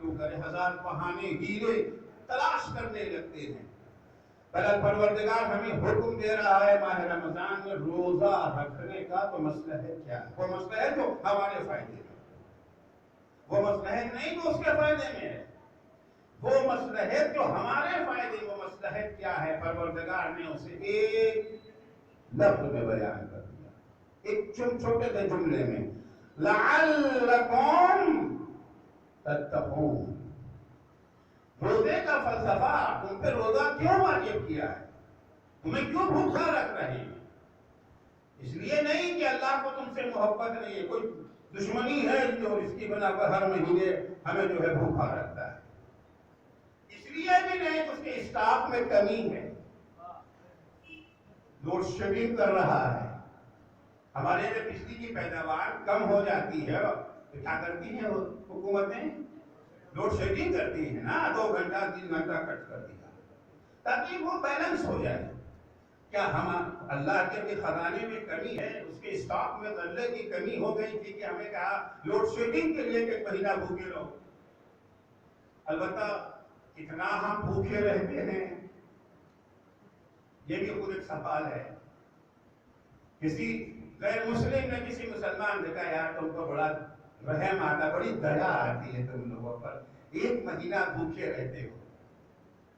کیوں کریں؟ ہزار بہانے ہیرے تلاش کرنے لگتے ہیں۔ بلکہ پروردگار ہمیں حکم دے رہا ہے ماہ رمضان میں روزہ رکھنے کا، تو مصلحت کیا ہے؟ وہ مصلحت جو ہمارے فائدے میں، وہ مصلحت نہیں جو اس کے فائدے میں ہے، وہ مصلحت جو ہمارے فائدے میں، مصلحت کیا ہے؟ پروردگار نے اسے ایک لفظ میں بیان کر دیا، ایک چھوٹے سے جملے میں، لعلکم تتقون۔ روزے کا فلسفہ، تم پہ روزہ کیوں واجب کیا ہے؟ تمہیں کیوں بھوکا رکھ رہے ہیں؟ اس لیے نہیں کہ اللہ کو تم سے محبت نہیں ہے، کوئی دشمنی ہے جو اس کی بنا پر ہر مہینے ہمیں جو ہے بھوکا رکھتا ہے، اس لیے بھی نہیں کہ اس کے اسٹاف میں کمی ہے، لوڈ شیڈنگ کر رہا ہے۔ ہمارے یہاں بجلی کی پیداوار کم ہو جاتی ہے تو کیا کرتی ہیں حکومتیں؟ لوڈ شیڈنگ کرتی ہیں نا، 2 گھنٹہ 3 گھنٹہ کٹ کر دیا تاکہ وہ بیلنس ہو جائے۔ کیا ہم اللہ کے خزانے میں کمی ہے؟ اس کے اسٹاک میں غلے کی کمی ہو گئی تھی کہ ہمیں کہا لوڈ شیڈنگ کے لیے کہ مہینہ بھوکے رہو؟ البتہ کتنا ہم بھوکے رہتے ہیں یہ بھی خود ایک سوال ہے۔ کسی غیر مسلم نے کسی مسلمان نے کہا یار تم کو بڑا رحم آتا، بڑی دیا آتی ہے تم لوگوں پر، 1 مہینہ بھوکے رہتے ہو۔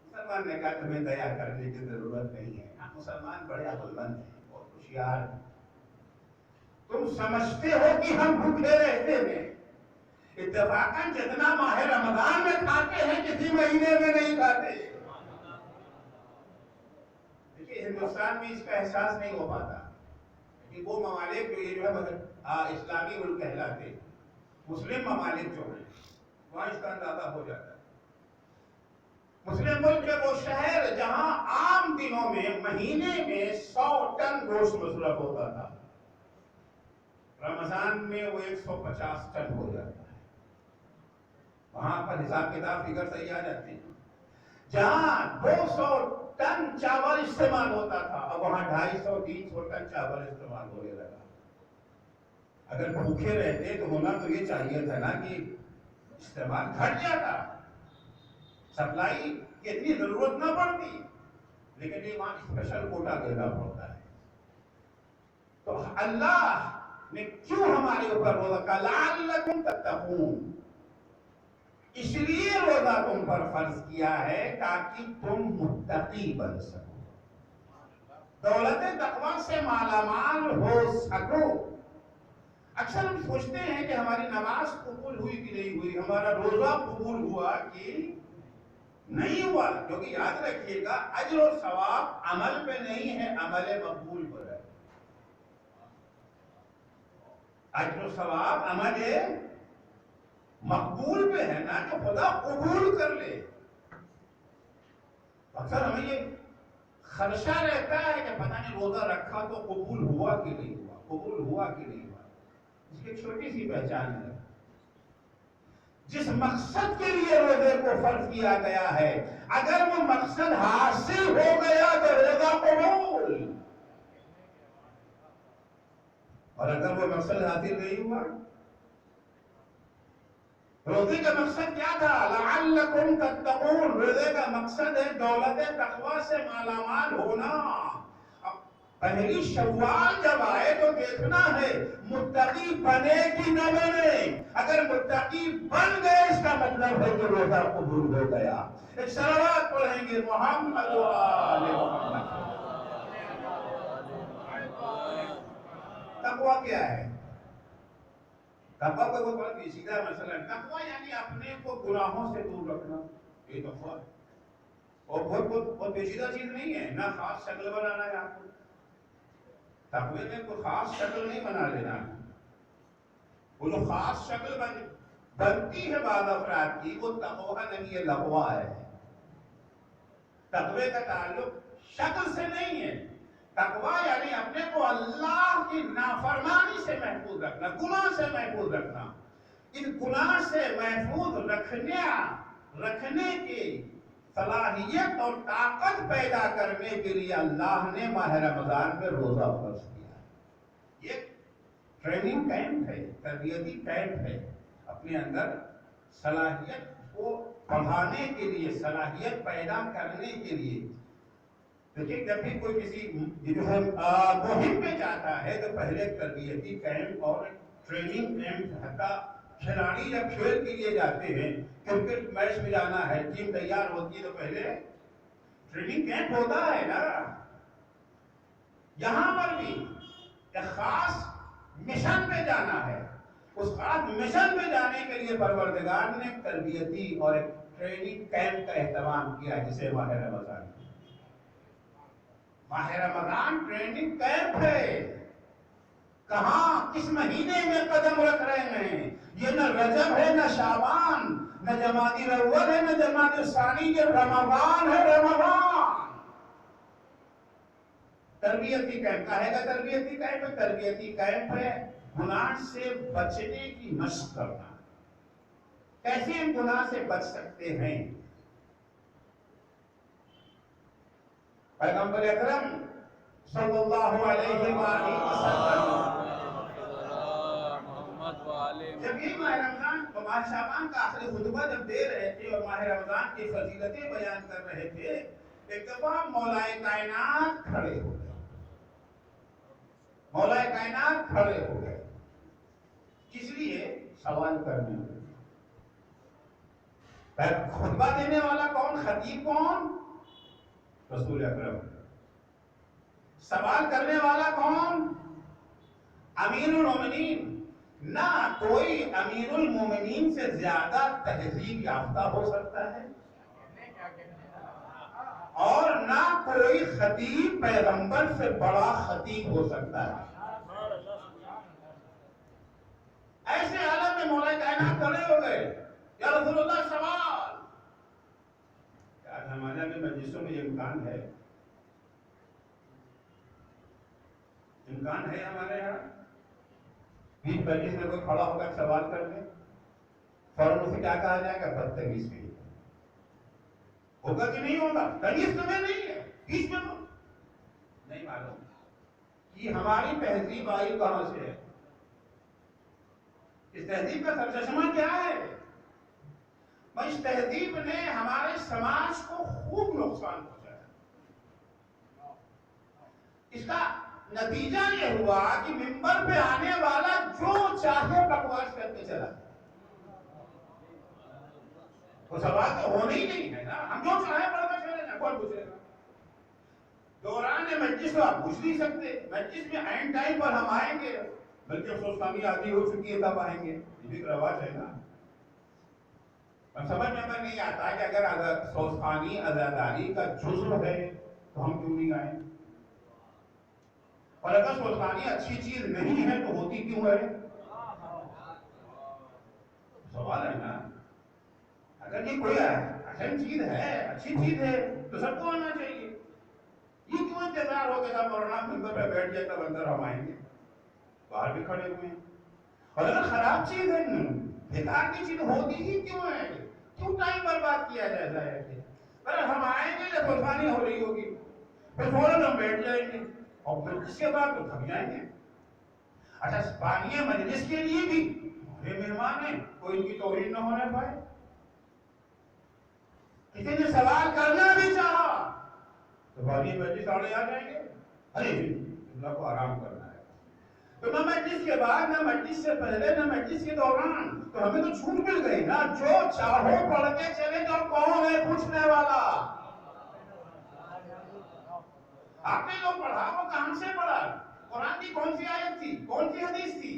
مسلمان نے کہا تمہیں دیا کرنے کی ضرورت نہیں ہے، مسلمان بڑے عقل مند ہیں، بہت ہوشیار ہیں، تم سمجھتے ہو کہ ہم بھوکے رہتے ہیں، اتفاقاً جتنا ماہ رمضان میں کھاتے ہیں کسی مہینے میں نہیں کھاتے۔ دیکھیے ہندوستان میں اس کا احساس نہیں ہو پاتا کہ وہ ممالک جو یہ جو ہے اسلامی ملک کہلاتے ہیں، مسلم ممالک جو ہیں وہاں اس کا اندازہ ہو جاتا ہے۔ مسلم ملک کے وہ شہر جہاں عام دنوں میں مہینے میں 100 ٹن گوشت مصرف ہوتا تھا، رمضان میں وہ 150 ٹن ہو جاتا ہے۔ وہاں پر حساب کتاب فگر صحیح آ جاتے ہیں۔ جہاں 200 ٹن چاول استعمال ہوتا تھا اب وہاں 250-300 ٹن چاول استعمال ہونے لگا۔ اگر بھوکے رہتے تو ہونا تو یہ چاہیے تھا نا کہ استعمال گھٹ جاتا، سپلائی کی اتنی ضرورت نہ پڑتی، لیکن یہ وہاں اسپیشل کوٹا دینا پڑتا ہے۔ تو اللہ نے کیوں ہمارے اوپر روزہ کا لعلکم تتقون، اس لیے روزہ تم پر فرض کیا ہے تاکہ تم متقی بن سکو، دولت تقوی سے مالا مال ہو سکو۔ اکثر ہم سوچتے ہیں کہ ہماری نماز قبول ہوئی کہ نہیں ہوئی، ہمارا روزہ قبول ہوا کہ نہیں ہوا، کیونکہ یاد رکھیے گا اجر و ثواب عمل پہ نہیں ہے، عمل مقبول پر ہے۔ اجر و ثواب عمل مقبول پہ ہے نا کہ خدا قبول کر لے۔ اکثر ہمیں یہ خدشہ رہتا ہے کہ پتہ نہیں روزہ رکھا تو قبول ہوا کہ نہیں ہوا، قبول ہوا کہ نہیں ہوا۔ اس کی ایک چھوٹی سی پہچان ہے، جس مقصد کے لیے روزے کو فرض کیا گیا ہے اگر وہ مقصد حاصل ہو گیا تو روزہ قبول، اور اگر وہ مقصد حاصل نہیں ہوا، روزے کا مقصد کیا تھا؟ لعلکم تتقون، روزے کا مقصد ہے دولت تقوی سے مالا مال ہونا۔ اب پہلی شوال جب آئے تو دیکھنا ہے متقی بنے کہ نہ بنے، اگر متقی بن گئے اس کا مطلب ہے کہ روزہ قبول ہو گیا۔ ایک صلوات پڑھیں گے محمد و آل محمد۔ تقوی کیا ہے؟ تقوی کو بہت بڑا پیچیدہ مسئلہ ہے۔ تقوی یعنی اپنے کو گناہوں سے دور رکھنا، یہ تقوی ہے، اور بہت پیچیدہ چیز نہیں ہے، نہ خاص شکل بنانا ہے آپ کو، تقوی میں کوئی خاص شکل نہیں بنا لینا۔ وہ جو خاص شکل بنتی ہے بعض افراد کی وہ تقوی نہیں، یہ لغوہ ہے۔ تقوی کا تعلق شکل سے نہیں ہے، تقوی یعنی اپنے کو اللہ کی نافرمانی سے محفوظ رکھنا، گناہ سے محفوظ رکھنا۔ ان گناہ سے محفوظ رکھنے کی صلاحیت اور طاقت پیدا کرنے کے لیے اللہ نے ماہ رمضان میں روزہ فرض کیا ہے۔ یہ ٹریننگ کیمپ ہے، تربیتی کیمپ ہے، اپنے اندر صلاحیت کو بڑھانے کے لیے، صلاحیت پیدا کرنے کے لیے. دیکھیے جب بھی کوئی کسی جو ہے مہم پہ جاتا ہے تو پہلے تربیتی کیمپ اور ٹریننگ کیمپ، حتیٰ کھلاڑی جب کھیل کے لیے جاتے ہیں، کرکٹ میچ میں جانا ہے، ٹیم تیار ہوتی ہے تو پہلے ٹریننگ کیمپ ہوتا ہے نا. یہاں پر بھی ایک خاص مشن پہ جانا ہے. اس خاص مشن پہ جانے کے لیے پروردگار نے تربیتی اور ایک ٹریننگ کیمپ کا اہتمام کیا جسے ماہ رمضان. ماہ رمضان ٹریننگ کیمپ ہے. کہاں کس مہینے میں قدم رکھ رہے ہیں؟ یہ نہ رجب ہے، نہ شعبان، نہ جمادی الاول ہے، نہ جمادی الثانی، یہ رمضان ہے. رمضان تربیتی کیمپ کہے گا. تربیتی کیمپ تربیتی کیمپ ہے گناہ سے بچنے کی مشق کرنا. کیسے ہم گناہ سے بچ سکتے ہیں؟ پیغمبر اکرم صلی اللہ علیہ وآلہ وسلم جب یہ ماہ رمضان و ماہ شعبان کا آخری خطبہ جب دے رہے تھے اور ماہ رمضان کی فضیلتیں بیان کر رہے تھے، ایک دفعہ مولا کائنات کھڑے ہو گئے. مولا کائنات کھڑے ہو گئے. کس لیے؟ سوال کرنے کے. خطبہ دینے والا کون؟ خطیب کون؟ رسول اکرم. سوال کرنے والا کون؟ امیر المومنین. نہ کوئی امیر المومنین سے زیادہ تہذیب یافتہ ہو سکتا ہے اور نہ کوئی خطیب پیغمبر سے بڑا خطیب ہو سکتا ہے. ایسے حالت میں مولا کائنات کھڑے ہو گئے. یا رسول اللہ سوال. آج ہمارے بھی مجلسوں میں یہ امکان ہے ہمارے یہاں بیچ مجلس میں کوئی کھڑا ہو کر سوال کر لے، فوراً اسے کیا کہا جائے گا؟ بدتمیز بھی. ہوگا کہ نہیں ہوگا؟ تمیز تمہیں نہیں ہے، بیچ میں نہیں معلوم کہ ہماری تہذیب آئی کہاں سے ہے. اس تہذیب کا سرچشمہ کیا ہے؟ اس تہذیب نے ہمارے سماج کو خوب نقصان پہنچایا. اس کا نتیجہ یہ ہوا کہ منبر پہ آنے والا جو چاہے بکواس کر کے چلا. وہ سوال تو ہونا ہی نہیں ہے نا. ہم جو چاہے پڑھ کر چلے نا، کون پوچھے گا؟ دوران مجلس تو آپ پوچھ نہیں سکتے. مجلس میں اینڈ ٹائم پر ہم آئیں گے، بلکہ افسوس خامی آدھی ہو چکی ہے تب آئیں گے. یہ بھی رواج ہے نا. ہم سمجھ میں نہیں آتا کہ اگر افسوس خانی عزاداری کا جزو ہے تو ہم کیوں نہیں آئیں؟ اور اگر افسوس خانی اچھی چیز نہیں ہے تو ہوتی کیوں ہے؟ سوال ہے نا. اگر یہ کوئی اہم چیز ہے، اچھی چیز ہے تو سب کو آنا چاہیے. یہ کیوں انتظار ہو کہ مولانا منبر پہ بیٹھ جائے تب اندر ہم آئیں گے؟ باہر بھی کھڑے ہوئے ہیں. اور اگر خراب چیز ہے، بیکار کی چیز ہوتی ہی کیوں ہے؟ کیوں ٹائم برباد کیا جائے گا؟ اگر ہم آئیں گے جب قربانی ہو رہی ہوگی پھر فوراً ہم بیٹھ جائیں گے اور پھر اس کے بعد تو تھک جائیں گے. اچھا بانی مجلس کے لیے بھی ہمارے مہمان ہیں، کوئی ان کی توہین نہ ہونے پائے. کسی نے سوال کرنا بھی چاہا تو بانی مجلس آڑے آ جائیں گے. ارے اللہ کو آرام کرنا ہے. تو نہ مجلس کے بعد، نہ مجلس سے پہلے، نہ مجلس کے دوران، تو ہمیں تو چھوٹ مل گئی نا. جو چاہو پڑھ کے چلے جاؤ. کون ہے پوچھنے والا؟ آپ نے جو پڑھا وہ کہاں سے پڑھا؟ قرآن کی کون سی آیت تھی؟ کون سی حدیث تھی؟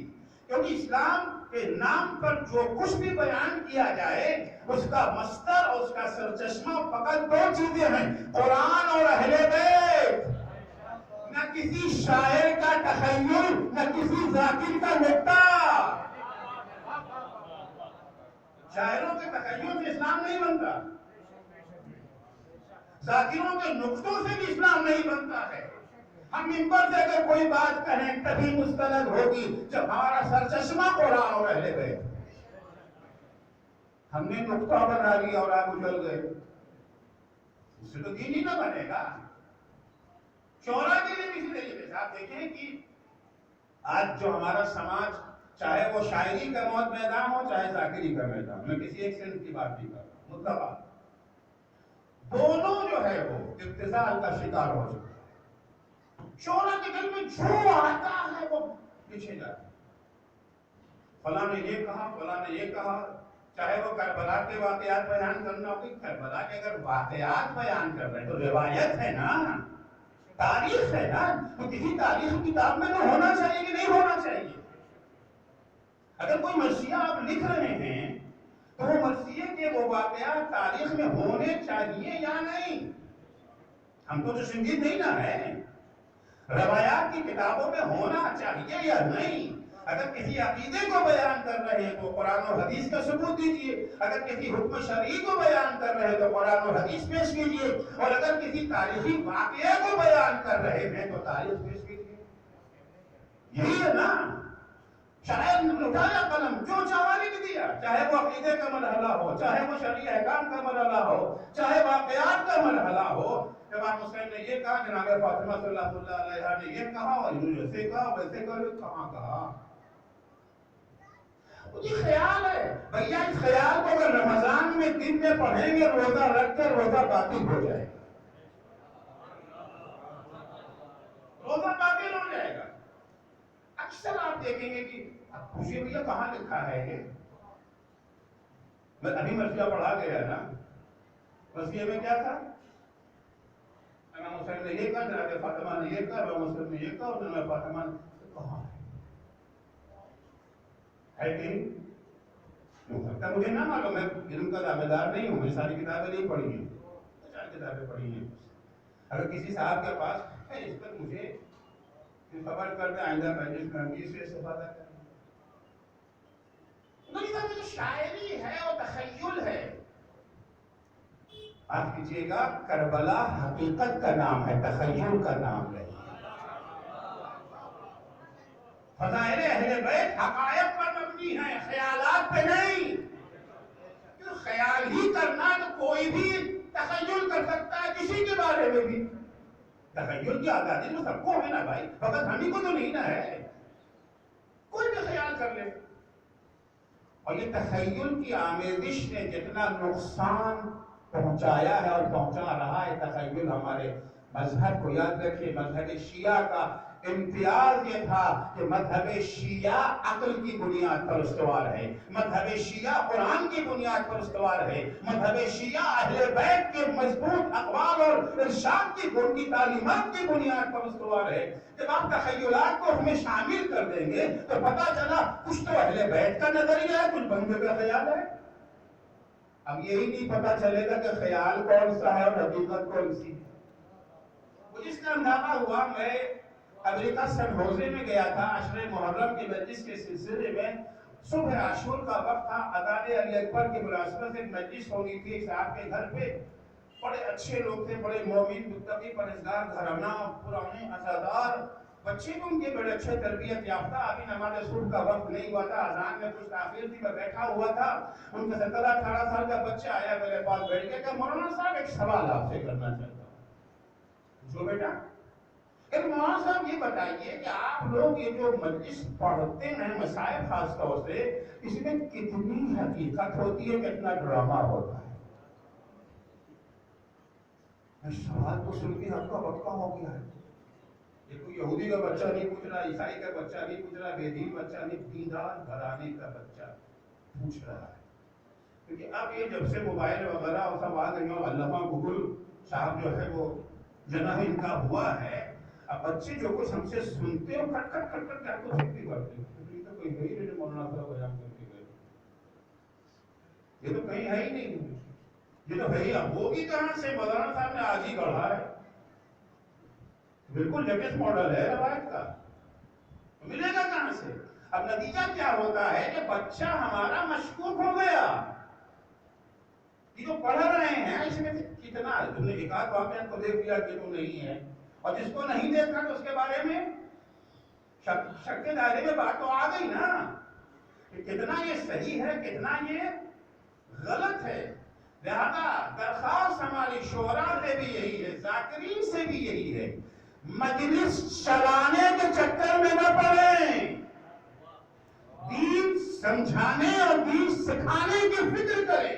کیونکہ اسلام کے نام پر جو کچھ بھی بیان کیا جائے اس کا مصدر اور اس کا سرچشمہ فقط دو چیزیں ہیں: قرآن اور اہل بیت. نہ کسی شاعر کا تخیل، نہ کسی ذاکر کا نکتہ. شاعروں کے تخیل سے اسلام نہیں بنتا، ذاکروں کے نکتوں سے بھی اسلام نہیں بنتا ہے. ہم منبر سے اگر کوئی بات کہیں تبھی مستند ہوگی جب ہمارا سرچشمہ قرآن اور اہل بیت. ہم نے نکتہ بنا لیا اور آپ اجل گئے، اس سے تو دین ہی نہ بنے گا. شعرا کے لیے بھی اسی طریقے سے آپ دیکھیں کہ آج جو ہمارا سماج چاہے وہ شاعری کا موت میدان ہو چاہے ذاکری کا میدان، میں کسی ایک صنف کی بات نہیں کر رہا، مطلب دونوں جو ہے وہ ابتذال کا شکار ہو چکے ہیں۔ شعراء کے دل میں جو آتا ہے وہ پیچھے جاتا ہے، فلاں نے یہ کہا، فلاں نے یہ کہا، چاہے وہ کربلا کے واقعات بیان کرنا ہو، کربلا کے اگر واقعات بیان کر رہے ہیں تو روایت ہے نا، تاریخ ہے نا، تو کسی تاریخ کتاب میں تو ہونا چاہیے کہ نہیں ہونا چاہیے؟ اگر کوئی مرثیہ آپ لکھ رہے ہیں تو وہ مرثیے کے وہ واقعات تاریخ میں ہونے چاہیے یا نہیں؟ ہم تو شنگید نہیں نہ ہے، روایات کی کتابوں میں ہونا چاہیے یا نہیں؟ اگر کسی عقیدے کو بیان کر رہے ہیں تو قرآن و حدیث کا ثبوت دیجیے، اگر کسی حکم شرعی کو بیان کر رہے ہیں تو قرآن و حدیث پیش کیجیے، اور اگر کسی تاریخی واقعے کو بیان کر رہے ہیں تو تاریخ پیش کیجیے۔ یہی ہے نا، شاید اٹھایا قلم جو چاہا لکھ دیا، چاہے وہ عقیدے کا مرحلہ ہو، چاہے وہ شرعی احکام کا مرحلہ ہو، چاہے واقعات کا مرحلہ ہو۔ امام حسین نے یہ کہا، جناب فاطمہ صلی اللہ علیہ نے یہ کہا، اور ایسے کہا ویسے کہا، کہاں کہا؟ مجھے خیال ہے بھیا، اس خیال کو اگر رمضان میں دن میں پڑھیں گے روزہ رکھ کر روزہ باطل ہو جائے گا، روزہ باطل ہو جائے گا۔ اکثر آپ دیکھیں گے کہ اب پوچھئے بھیا کہاں لکھا ہے یہ؟ میں ابھی مرثیہ پڑھا گیا نا، مرثیے میں کیا تھا؟ امام حسین نے یہ کہا، جناب فاطمہ نے یہ کہا، امام حسین نے یہ کہا، اور جناب فاطمہ نے کہا ہے کہ مجھے نہ معلوم، میں علم کا دعوے دار نہیں ہوں، میں ساری کتابیں نہیں پڑھی ہیں، چار کتابیں پڑھی ہیں۔ اگر کسی صاحب کے پاس ہے اس پر مجھے خبر کر دیں، آئندہ مجلس میں ہم اس سے استفادہ کریں۔ جو شاعری ہے وہ تخیل ہے۔ آپ کیجئے گا، کربلا حقیقت کا نام ہے، تخیل کا نام نہیں۔ فضائل اہل بیت حقائق پر مبنی ہیں، خیالات پہ نہیں۔ کیوں خیال ہی کرنا تو کوئی بھی تخیل کر سکتا ہے، کسی کے بارے میں بھی۔ تخیل کی آزادی تو سب کو ہے نا بھائی، فقط ہم ہی کو تو نہیں نا ہے، کوئی بھی خیال کر لے۔ اور یہ تخیل کی آمیزش نے جتنا نقصان پہنچایا ہے اور پہنچا رہا ہے، تخیل ہمارے مذہب کو یاد رکھیے، مذہب شیعہ کا امتیاز یہ تھا کہ مذہب شیعہ عقل کی بنیاد پر استوار ہے، مذہب شیعہ قرآن کی بنیاد پر استوار ہے، مذہب شیعہ اہل بیت کے مضبوط اقوال اور ارشاد کی ان کی تعلیمات کی بنیاد پر استوار ہے۔ جب آپ تخیلات کو ہمیں شامل کر دیں گے تو پتہ چلا کچھ تو اہل بیت کا نظریہ ہے، کچھ بندے کا خیال ہے۔ اب یہی نہیں پتہ چلے گا کہ خیال کون سا ہے اور حقیقت کون سی ہے۔ مجھے اس کا اندازہ ہوا، میں امریکہ سن ہوزے میں گیا تھا، عشر محرم کی مجلس کے سلسلے میں۔ صبح عاشور کا وقت تھا، اذان علی اکبر کی مناسبت سے مجلس ہونی تھی ایک صاحب کے گھر پہ۔ بڑے اچھے لوگ تھے، بڑے مومن متقی پرہیزگار گھرانہ، پرانے عزادار بچے بھی ان کے بڑے اچھے تربیت یافتہ۔ ابھی نماز صبح کا وقت نہیں ہوا تھا، اذان میں کچھ تاخیر تھی، میں بیٹھا ہوا تھا۔ ان کا 17-18 سال کا بچہ آیا میرے پاس بیٹھ کے کہ مولانا صاحب ایک سوال آپ سے کرنا چاہتا ہوں۔ جو بیٹا؟ مولانا صاحب یہ بتائیے کہ آپ لوگ یہ جو مجلس پڑھتے ہیں مسائل خاص طور سے، اس میں کتنی حقیقت ہوتی ہے، کتنا ڈرامہ ہوتا ہے؟ سوال تو سن کے آپ کا وقفہ ہو گیا ہے۔ یہ کوئی یہودی کا بچہ نہیں پوچھ رہا، عیسائی کا بچہ نہیں پوچھ رہا، بے دین بچہ نہیں، دیندار گھرانے کا بچہ پوچھ رہا ہے۔ کیونکہ اب یہ جب سے موبائل وغیرہ اور سب آ گئی، اور علامہ گگل صاحب جو ہے وہ جناح ان کا ہوا ہے، اب بچے جو کچھ ہم سے سنتے ہو کٹ کٹ کٹ کٹ کر کو سکتی کرتے ہیں۔ یہ تو کوئی ہے ہی نہیں مولانا صاحب بیان کر کے گئے، یہ تو کہیں ہے ہی نہیں، یہ تو ہے ہی اب ہوگی کہاں سے؟ مولانا صاحب نے آج ہی گڑھا ہے، بالکل لیٹسٹ ماڈل ہے روایت کا، ملے گا کہاں سے؟ اب نتیجہ کیا ہوتا ہے کہ بچہ ہمارا مشکوک ہو گیا۔ یہ جو پڑھ رہے ہیں اس میں کتنا ہے؟ تم نے ایک آدھ واقعہ کو دیکھ لیا کہ تو نہیں ہے، اور جس کو نہیں دیکھا تو اس کے بارے میں شک کے دائرے میں بات تو آ گئی نا، کہ کتنا یہ صحیح ہے، کتنا یہ غلط ہے۔ لہذا درخواست ہماری شعراء سے بھی یہی ہے، ذاکرین سے بھی یہی ہے، مجلس چلانے کے چکر میں نہ پڑیں، سمجھانے اور دین سکھانے کی فکر کرے.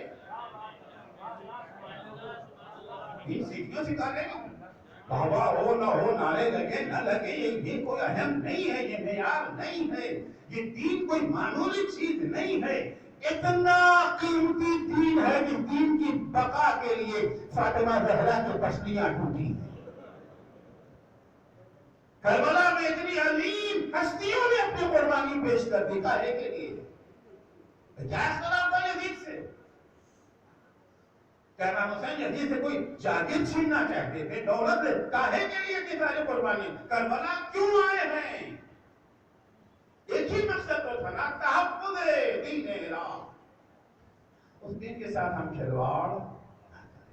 دین سیکھنے سکھانے کی بابا ہو نہ ہو، نعرے لگے نہ لگے، یہ کوئی اہم نہیں ہے، یہ معیار نہیں ہے. یہ دین کوئی معمولی چیز نہیں ہے. اتنا قیمتی دین ہے کہ دین کی بقا کے لیے فاطمہ زہرا کی پسلیاں ٹوٹی ہیں. کربلا میں اتنی عظیم ہستیوں نے اپنی قربانی پیش کر دی کاہے کے لیے؟ کیا اختلاف تھا یزید سے؟ کیا امام حسین یزید سے کوئی جاگیر چھیننا چاہتے تھے؟ دولت کاہے کے لیے تھی ساری قربانی؟ کربلا کیوں آئے ہیں؟ ایک ہی مقصد تو تھا نا، تحفظ دین الہ. اس دین کے ساتھ ہم کھلواڑ نہ کریں.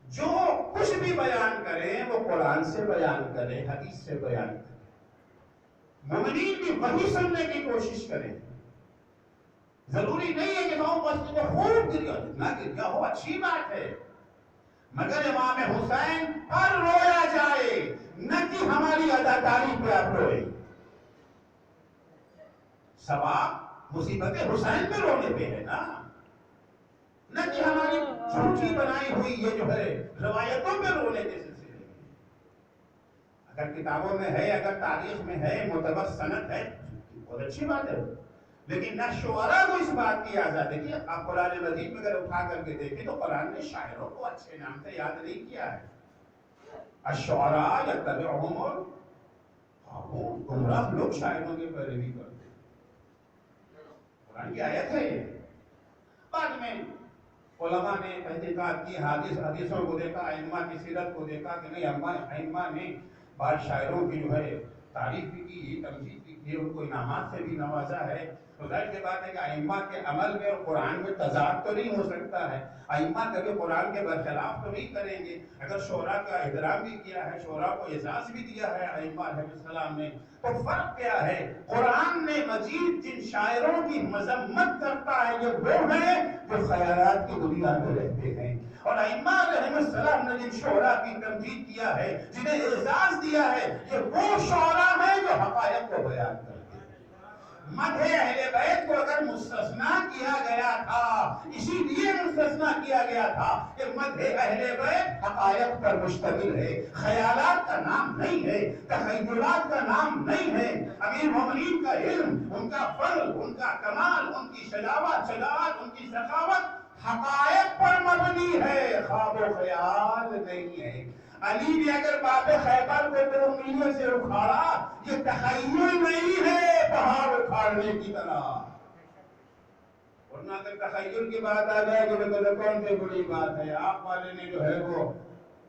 جو کچھ بھی بیان کریں وہ قرآن سے بیان کریں، حدیث سے بیان کریں. مومنین بھی وہی سننے کی کوشش کریں. ضروری نہیں ہے کہ وہ مسجد میں خوب گریا ہو، اچھی بات ہے، مگر امام حسین پر رویا جائے، نہ کہ ہماری اداکاری پہ آپ روئے. ثواب مصیبت حسین پہ رونے پہ ہے نا، نہ کہ ہماری جھوٹی بنائی ہوئی یہ جو ہے روایتوں پہ رونے کے سلسلے میں. اگر کتابوں میں ہے، اگر تاریخ میں ہے، معتبر سند ہے، بہت اچھی بات ہے. لیکن نہ شعراء کو اس بات کی اجازت ہے کہ آپ قرآن مجید میں اگر اٹھا کر کے دیکھیں تو قرآن نے شاعروں کو اچھے نام سے یاد نہیں کیا ہے. الشعراء یتبعہم الغاوون، گمراہ لوگ شاعروں کی پیروی کرتے ہیں. قرآن کی آیت ہے یہ. بعد میں علماء نے تحقیقات کی، حدیثوں کو دیکھا، ائمہ کی سیرت کو دیکھا کہ نہیں، ائمہ نے بعض شاعروں کی جو ہے تعریف بھی کی، تمجید بھی کی، ان کو انعامات سے بھی نوازا ہے. تو ظاہر سی بات ہے کہ ائمہ کے عمل میں اور قرآن میں تضاد تو نہیں ہو سکتا ہے. ائمہ کبھی قرآن کے برخلاف تو نہیں کریں گے. اگر شعراء کا احترام بھی کیا ہے، شعراء کو اعزاز بھی دیا ہے ائمہ علیہ السلام نے، تو فرق کیا ہے؟ قرآن نے مجید جن شاعروں کی مذمت کرتا ہے یہ وہ ہیں جو خیالات کی دنیا میں رہتے ہیں، اور ائمہ علیہ السلام نے جن شعراء کی تمجید کیا ہے، جنہیں اعزاز دیا ہے، یہ وہ شعراء ہیں جو حقائق کو بیان کرتے ہیں. مدح اہل بیت کو اگر مستثنیٰ کیا گیا تھا، اسی لیے مستثنیٰ کیا گیا تھا کہ مدح اہل بیت حقائق پر مشتمل ہے، خیالات کا نام نہیں ہے، تخیلات کا نام نہیں ہے. امیر مومنین کا علم، ان کا فضل، ان کا کمال، ان کی شجاعت، ان کی سخاوت حقائق پر مبنی ہے، خواب و خیال نہیں ہے. علی نے اگر باب خیبر کو 2 میل سے اکھاڑا، یہ تخیل نہیں ہے پہاڑ اکھاڑنے کی طرح. ورنہ اگر تخیل کی بات آ جائے کہ کون سی بڑی بات ہے، آپ والے نے جو ہے وہ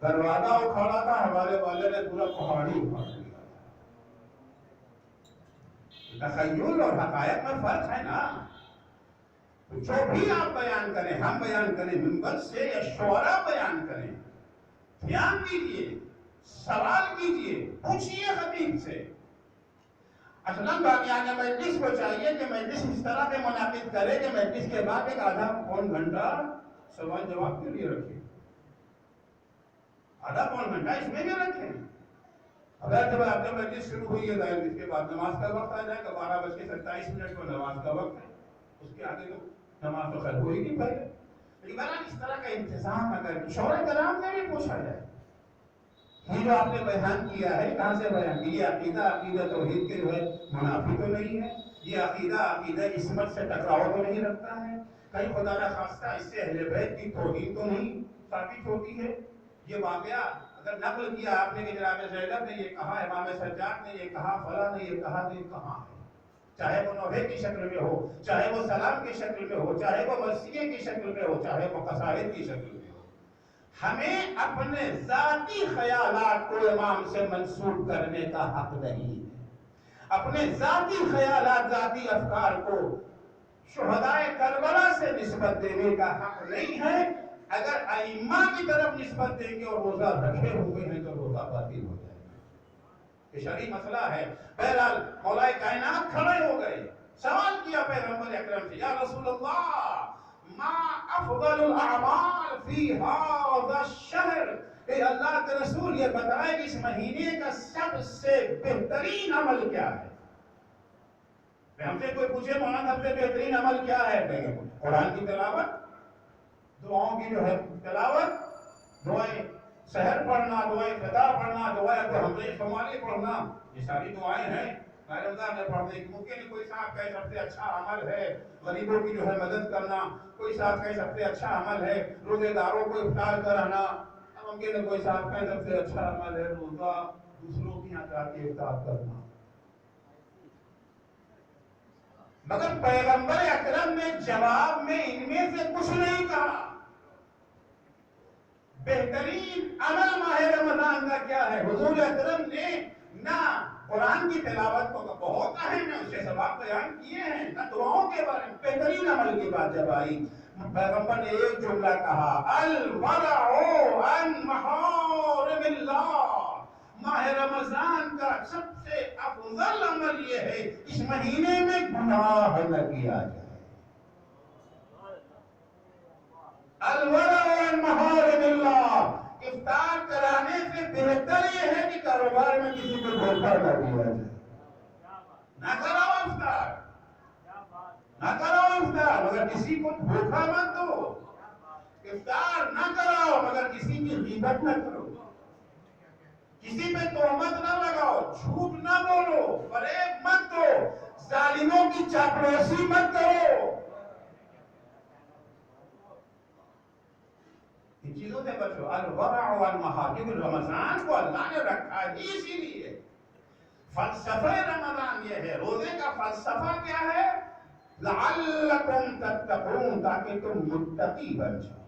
دروازہ اکھاڑا تھا، ہمارے والے نے پورا پہاڑی اکھاڑ دیا. تخیل اور حقائق میں فرق ہے نا. جو بھی آپ بیان کریں، ہم بیان کریں منبر سے یا شعراء بیان کریں، دھیان دیجئے، سوال کیجئے، پوچھئے خطیب سے. اصلاً باقیان مجلس کو چاہیے کہ مجلس اس طرح سے منعقد کرے کہ مجلس کے بعد ایک آدھا پون گھنٹہ سوال جواب کے لیے رکھیں. آدھا پون گھنٹہ اس میں بھی رکھیں. اگر جب آپ جب مجلس شروع ہوئی ہے ظاہر اس کے بعد نماز کا وقت آ جائے گا، 12:27 کو نماز کا وقت ہے، اس کے آگے تو نماز تو خیر ہوئی نہیں پہلے. لیکن اس طرح کا انتظام اگر شعراء کرام سے بھی پوچھا جائے، یہ جو آپ نے بیان کیا ہے کہاں سے بیان کیا؟ یہ عقیدہ توحید کے جو ہے منافی تو نہیں ہے؟ یہ عقیدہ عصمت سے ٹکراؤ تو نہیں رکھتا ہے؟ کہیں خدا نہ خواستہ اس سے اہل بیت کی توہین تو نہیں ثابت ہوتی ہے؟ یہ واقعہ اگر نقل کیا آپ نے کہ جناب زینب نے یہ کہا، امام سجاد نے یہ کہا، فلاں نے یہ کہا، تو یہ کہاں ہے؟ چاہے وہ نوحے کی شکل میں ہو، چاہے وہ سلام کی شکل میں ہو، چاہے وہ مرثیے کی شکل میں ہو، چاہے وہ قصائد کی شکل میں ہو. ہمیں اپنے ذاتی خیالات کو امام سے منسوب کرنے کا حق نہیں ہے. اپنے ذاتی خیالات، ذاتی افکار کو شہدائے کربلا سے نسبت دینے کا حق نہیں ہے. اگر ائمہ کی طرف نسبت دیں گے اور روزہ رکھے ہوئے ہیں تو روزہ باطل ہو جائے گا. یہ شرعی مسئلہ ہے. بہرحال مولا کائنات کھڑے ہو گئے، سوال کیا پیغمبر اکرم سے، یا رسول اللہ ما افضل الاعمال فی هذا الشہر، اے اللہ کے رسول یہ بتائے کہ اس مہینے کا سب سے بہترین عمل کیا ہے؟ ہم سے کوئی پوچھے مولانا سب سے بہترین عمل کیا ہے؟ قرآن کی تلاوت، دعاؤں کی جو ہے تلاوت، دعائیں سحر پڑھنا، دعائیں فطار پڑھنا، دعائیں حمزہ شمالی پڑھنا، یہ ساری دعائیں ہیں رمضان میں پڑھنے کی۔ ممکن ہے کوئی صاحب کہے سب سے اچھا عمل ہے غریبوں کی جو ہے مدد کرنا، کوئی صاحب کہے سب سے اچھا عمل ہے روزے داروں کو افطار کرانا، ممکن ہے کوئی صاحب کہے سب سے اچھا عمل ہے روزہ دوسروں کی یہاں جا کے افطار کرنا۔ مگر پیغمبر اکرم نے جواب میں ان میں سے کچھ نہیں کہا۔ بہترین عمل ماہ رمضان کا کیا ہے؟ حضور اکرم نے نہ قرآن کی تلاوت کو بہت اہم ہے، اس سے ثواب بیان کیے ہیں، نہ دعاؤں کے بارے میں۔ بہترین عمل کی بات جب آئی، پیغمبر نے ایک جملہ کہا، الورع عن محارم اللہ۔ ماہ رمضان کا سب سے افضل عمل یہ ہے اس مہینے میں گناہ نہ کیا جائے۔ الورع عن محارم اللہ، افطار کرانے سے بہتر یہ ہے کہ کاروبار میں کسی کو دھوکہ نہ دیا جائے۔ نہ کرو افطار، نہ کرو افطار مگر کسی کو دھوکہ مت دو۔ افطار نہ کرو مگر کسی کی غیبت نہ کرو، کسی پہ تہمت نہ لگاؤ، جھوٹ نہ بولو، فریب مت دو، ظالموں کی چاپلوسی مت کرو۔ ان چیزوں سے بچو۔ الورع والمحارم، رمضان کو اللہ نے رکھا ہی اسی لیے۔ فلسفہ رمضان یہ ہے، روزے کا فلسفہ کیا ہے؟ لعلکم تتقون، تاکہ تم متقی بن جاؤ۔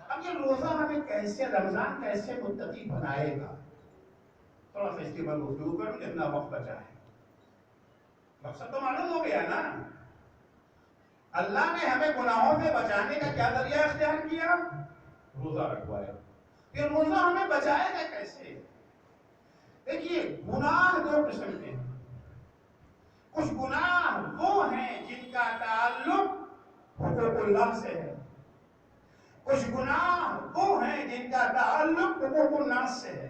اب یہ روزہ ہمیں کیسے، رمضان کیسے متقی بنائے گا؟ تھوڑا سا اس کے بعد گفتگو کروں جتنا وقت بچا ہے۔ مقصد تو معلوم ہو گیا نا، اللہ نے ہمیں گناہوں سے بچانے کا کیا ذریعہ اختیار کیا؟ روزہ رکھوایا۔ پھر روزہ ہمیں بچائے گا کیسے؟ دیکھیے گناہ دو قسم کے ہیں۔ کچھ گناہ وہ ہیں جن کا تعلق حقوق اللہ سے ہے، کچھ گناہ وہ ہیں جن کا تعلق حقوق الناس سے ہے۔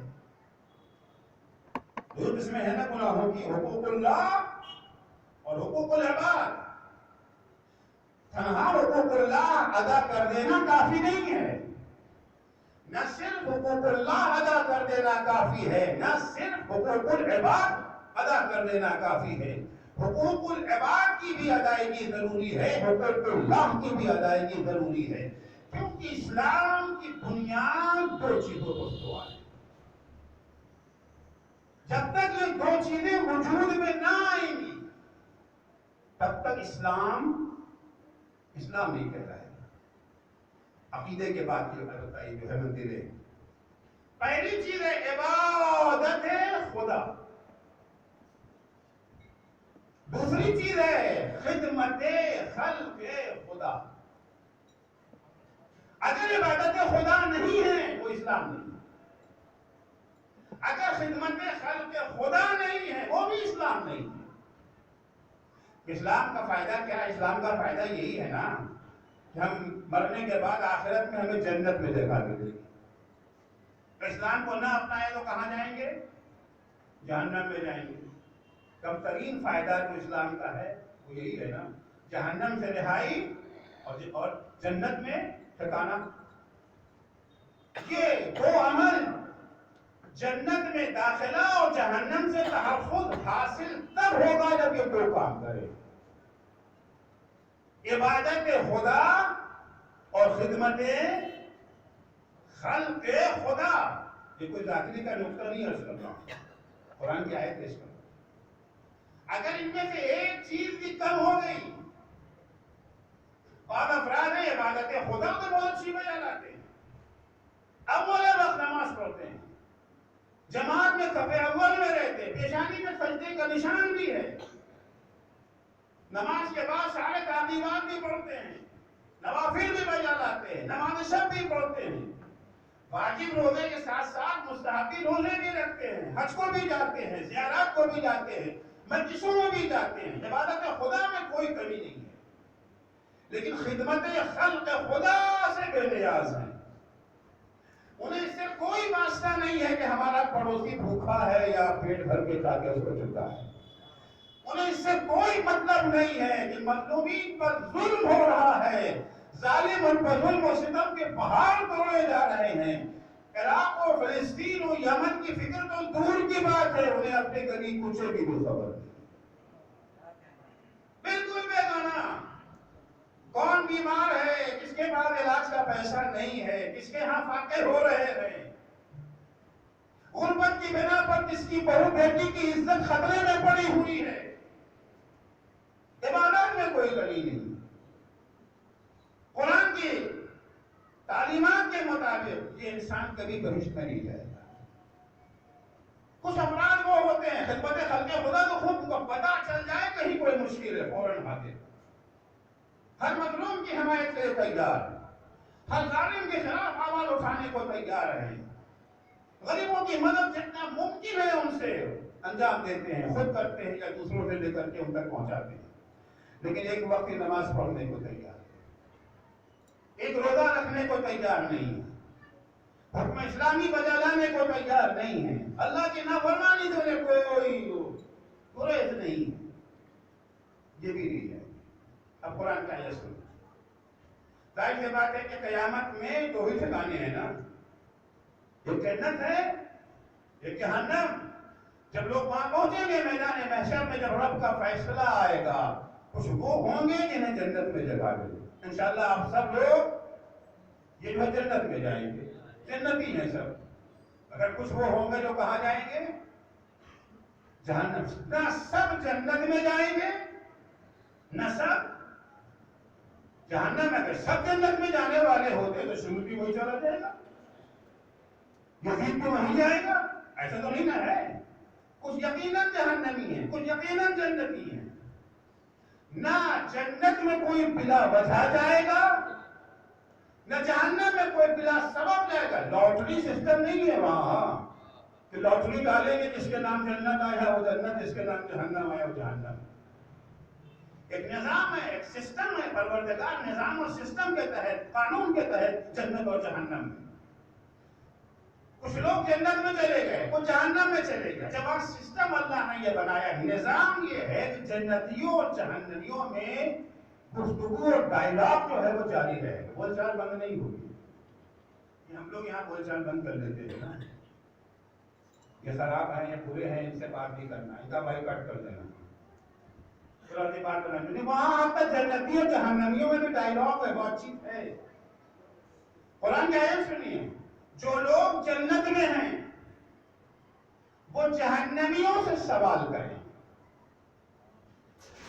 دو قسمیں ہیں نا گناہوں کی، حقوق اللہ اور حقوق العباد۔ تنہا حقوق اللہ ادا کر دینا کافی نہیں ہے، نہ صرف حقوق اللہ ادا کر دینا کافی ہے، نہ صرف حقوق العباد ادا کر دینا کافی ہے۔ حقوق العباد کی بھی ادائیگی ضروری ہے، حقوق اللہ کی بھی ادائیگی ضروری ہے، کیونکہ اسلام کی بنیاد دو چیزوں پر استوار ہے۔ جب تک یہ دو چیزیں وجود میں نہ آئیں گی تب تک اسلام نہیں کہلائے گا۔ عقیدے کے بعد کی بتائی جو ہے منزلیں، پہلی چیز ہے عبادت خدا، دوسری چیز ہے خدمت خلق خدا۔ اگر عبادت خدا نہیں ہے وہ اسلام نہیں ہے، اگر خدمت خلق خدا نہیں ہے وہ بھی اسلام نہیں ہے۔ اسلام کا فائدہ کیا ہے؟ اسلام کا فائدہ یہی ہے نا کہ ہم مرنے کے بعد آخرت میں ہمیں جنت میں جگہ ملے گی۔ اسلام کو نہ اپنائے تو کہاں جائیں گے؟ جہنم میں جائیں گے۔ کم ترین فائدہ جو اسلام کا ہے وہ یہی ہے نا، جہنم سے رہائی اور جنت میں ٹھکانا۔ یہ دو عمل، جنت میں داخلہ اور جہنم سے تحفظ حاصل تب ہوگا جب یہ دو کام کرے، عبادت خدا اور خدمت خلق خدا۔ یہ کوئی ذاکری کا نقطہ نہیں عرض کر رہا ہوں، قرآن کی آیت پیش کر رہا ہوں۔ اگر ان میں سے ایک چیز بھی کم ہو گئی، بعض افراد ہیں عبادت خدا کو بہت اچھی بجا لاتے ہیں، اول وقت نماز پڑھتے ہیں، جماعت میں صف اول میں رہتے، پیشانی میں سجدے کا نشان بھی ہے، نماز کے بعد سارے تعلیمات بھی پڑھتے ہیں، نوافل بھی بجا لاتے ہیں، نماز شب بھی پڑھتے ہیں، واجب روزے کے ساتھ ساتھ مستحبی روزے بھی رکھتے ہیں، حج کو بھی جاتے ہیں، زیارات کو بھی جاتے ہیں، مجلسوں میں بھی جاتے ہیں، عبادت خدا میں کوئی کمی نہیں ہے، لیکن خدمت خلق خدا سے بے نیاز ہیں۔ انہیں اس سے کوئی واسطہ نہیں ہے کہ ہمارا پڑوسی بھوکا ہے یا پیٹ بھر کے کھا کے اس کو چکا ہے۔ انہیں اس سے کوئی مطلب نہیں ہے کہ مظلومین پر ظلم ہو رہا ہے، ظالم ان پر ظلم و ستم کے پہاڑ توڑے جا رہے ہیں۔ عراق و فلسطین و یمن کی فکر تو دور کی بات ہے، انہیں اپنے گلی کوچے کی بھی خبر نہیں، بالکل بیگانہ۔ کون بیمار ہے، کس کے پاس علاج کا پیسہ نہیں ہے، کس کے ہاں فاقے ہو رہے ہیں، غربت کی بنا پر کس کی بہو بیٹی کی عزت خطرے میں پڑی ہوئی ہے، عبادت میں کوئی کمی نہیں۔ قرآن کی تعلیمات کے مطابق یہ انسان کبھی بہشت میں نہیں جائے گا۔ کچھ افراد وہ ہوتے ہیں خدمت خلق خدا تو خود کو پتہ چل جائے کہیں کوئی مشکل ہے فوراً حاضر، ہر مظلوم کی حمایت کے لیے تیار، ہر ظالم کے خلاف آواز اٹھانے کو تیار ہیں، غریبوں کی مدد جتنا ممکن ہے ان سے انجام دیتے ہیں، خود کرتے ہیں یا دوسروں سے لے کر کے ان تک پہنچاتے ہیں، لیکن ایک وقت کی نماز پڑھنے کو تیار ہے، ایک روزہ رکھنے کو تیار نہیں ہے، حکم اسلامی بجا لانے کو تیار نہیں ہے، اللہ کی نافرمانی سے انہیں کوئی گریز نہیں ہے، یہ بھی نہیں ہے۔ اب قرآن کا یہ سن، ظاہر سی بات ہے کہ قیامت میں دو ہی ٹھکانے ہیں نا، ایک جنت ہے ایک جہنم۔ جب لوگ وہاں پہنچیں گے میدان محشر میں، جب رب کا فیصلہ آئے گا، کچھ وہ ہوں گے جنہیں جنت میں جگہ ملے، انشاءاللہ آپ سب لوگ یہ جو جنت میں جائیں گے، جنتی ہیں سب، اگر کچھ وہ ہوں گے جو کہاں جائیں گے، جہنم۔ نہ سب جنت میں جائیں گے نہ سب جہنم میں۔ اگر سب جنت میں جانے والے ہوتے تو شروع بھی وہی چلا جائے گا، یزید بھی وہیں جائے گا، ایسا تو نہیں نہ ہے۔ کچھ یقیناً جہنمی ہیں، کچھ یقیناً جنتی ہیں۔ نہ جنت میں کوئی بلا وجہ جائے گا نہ جہنم میں کوئی بلا سبب جائے گا۔ لاٹری سسٹم نہیں ہے وہاں کہ لاٹری ڈالیں گے جس کے نام جنت آیا وہ جنت، جس کے نام جہنم آیا وہ جہنم۔ ایک نظام ہے، ایک سسٹم ہے، پروردگار نظام اور سسٹم کے تحت، قانون کے تحت جنت اور جہنم ہے۔ کچھ لوگ جنت میں چلے گئے، کچھ جہنم میں چلے گئے، جب آپ سسٹم اللہ نے یہ بنایا، نظام یہ ہے کہ جنتیوں اور جہنمیوں میں گفتگو اور ڈائلاگ جو ہے وہ جاری رہے، بول چال بند نہیں ہوگی۔ یہ ہم لوگ یہاں بول چال بند کر دیتے ہیں نا، یہ خراب ہیں یہ برے ہیں ان سے بات نہیں کرنا، ان کا بائیکاٹ کر دینا، پرانی بات کرنا نہیں۔ وہاں آپ کا جنتیوں اور جہنمیوں میں بھی ڈائلاگ ہے، بات چیت ہے۔ قرآن کی آیت سنیے، جو لوگ جنت میں ہیں وہ جہنمیوں سے سوال کریں،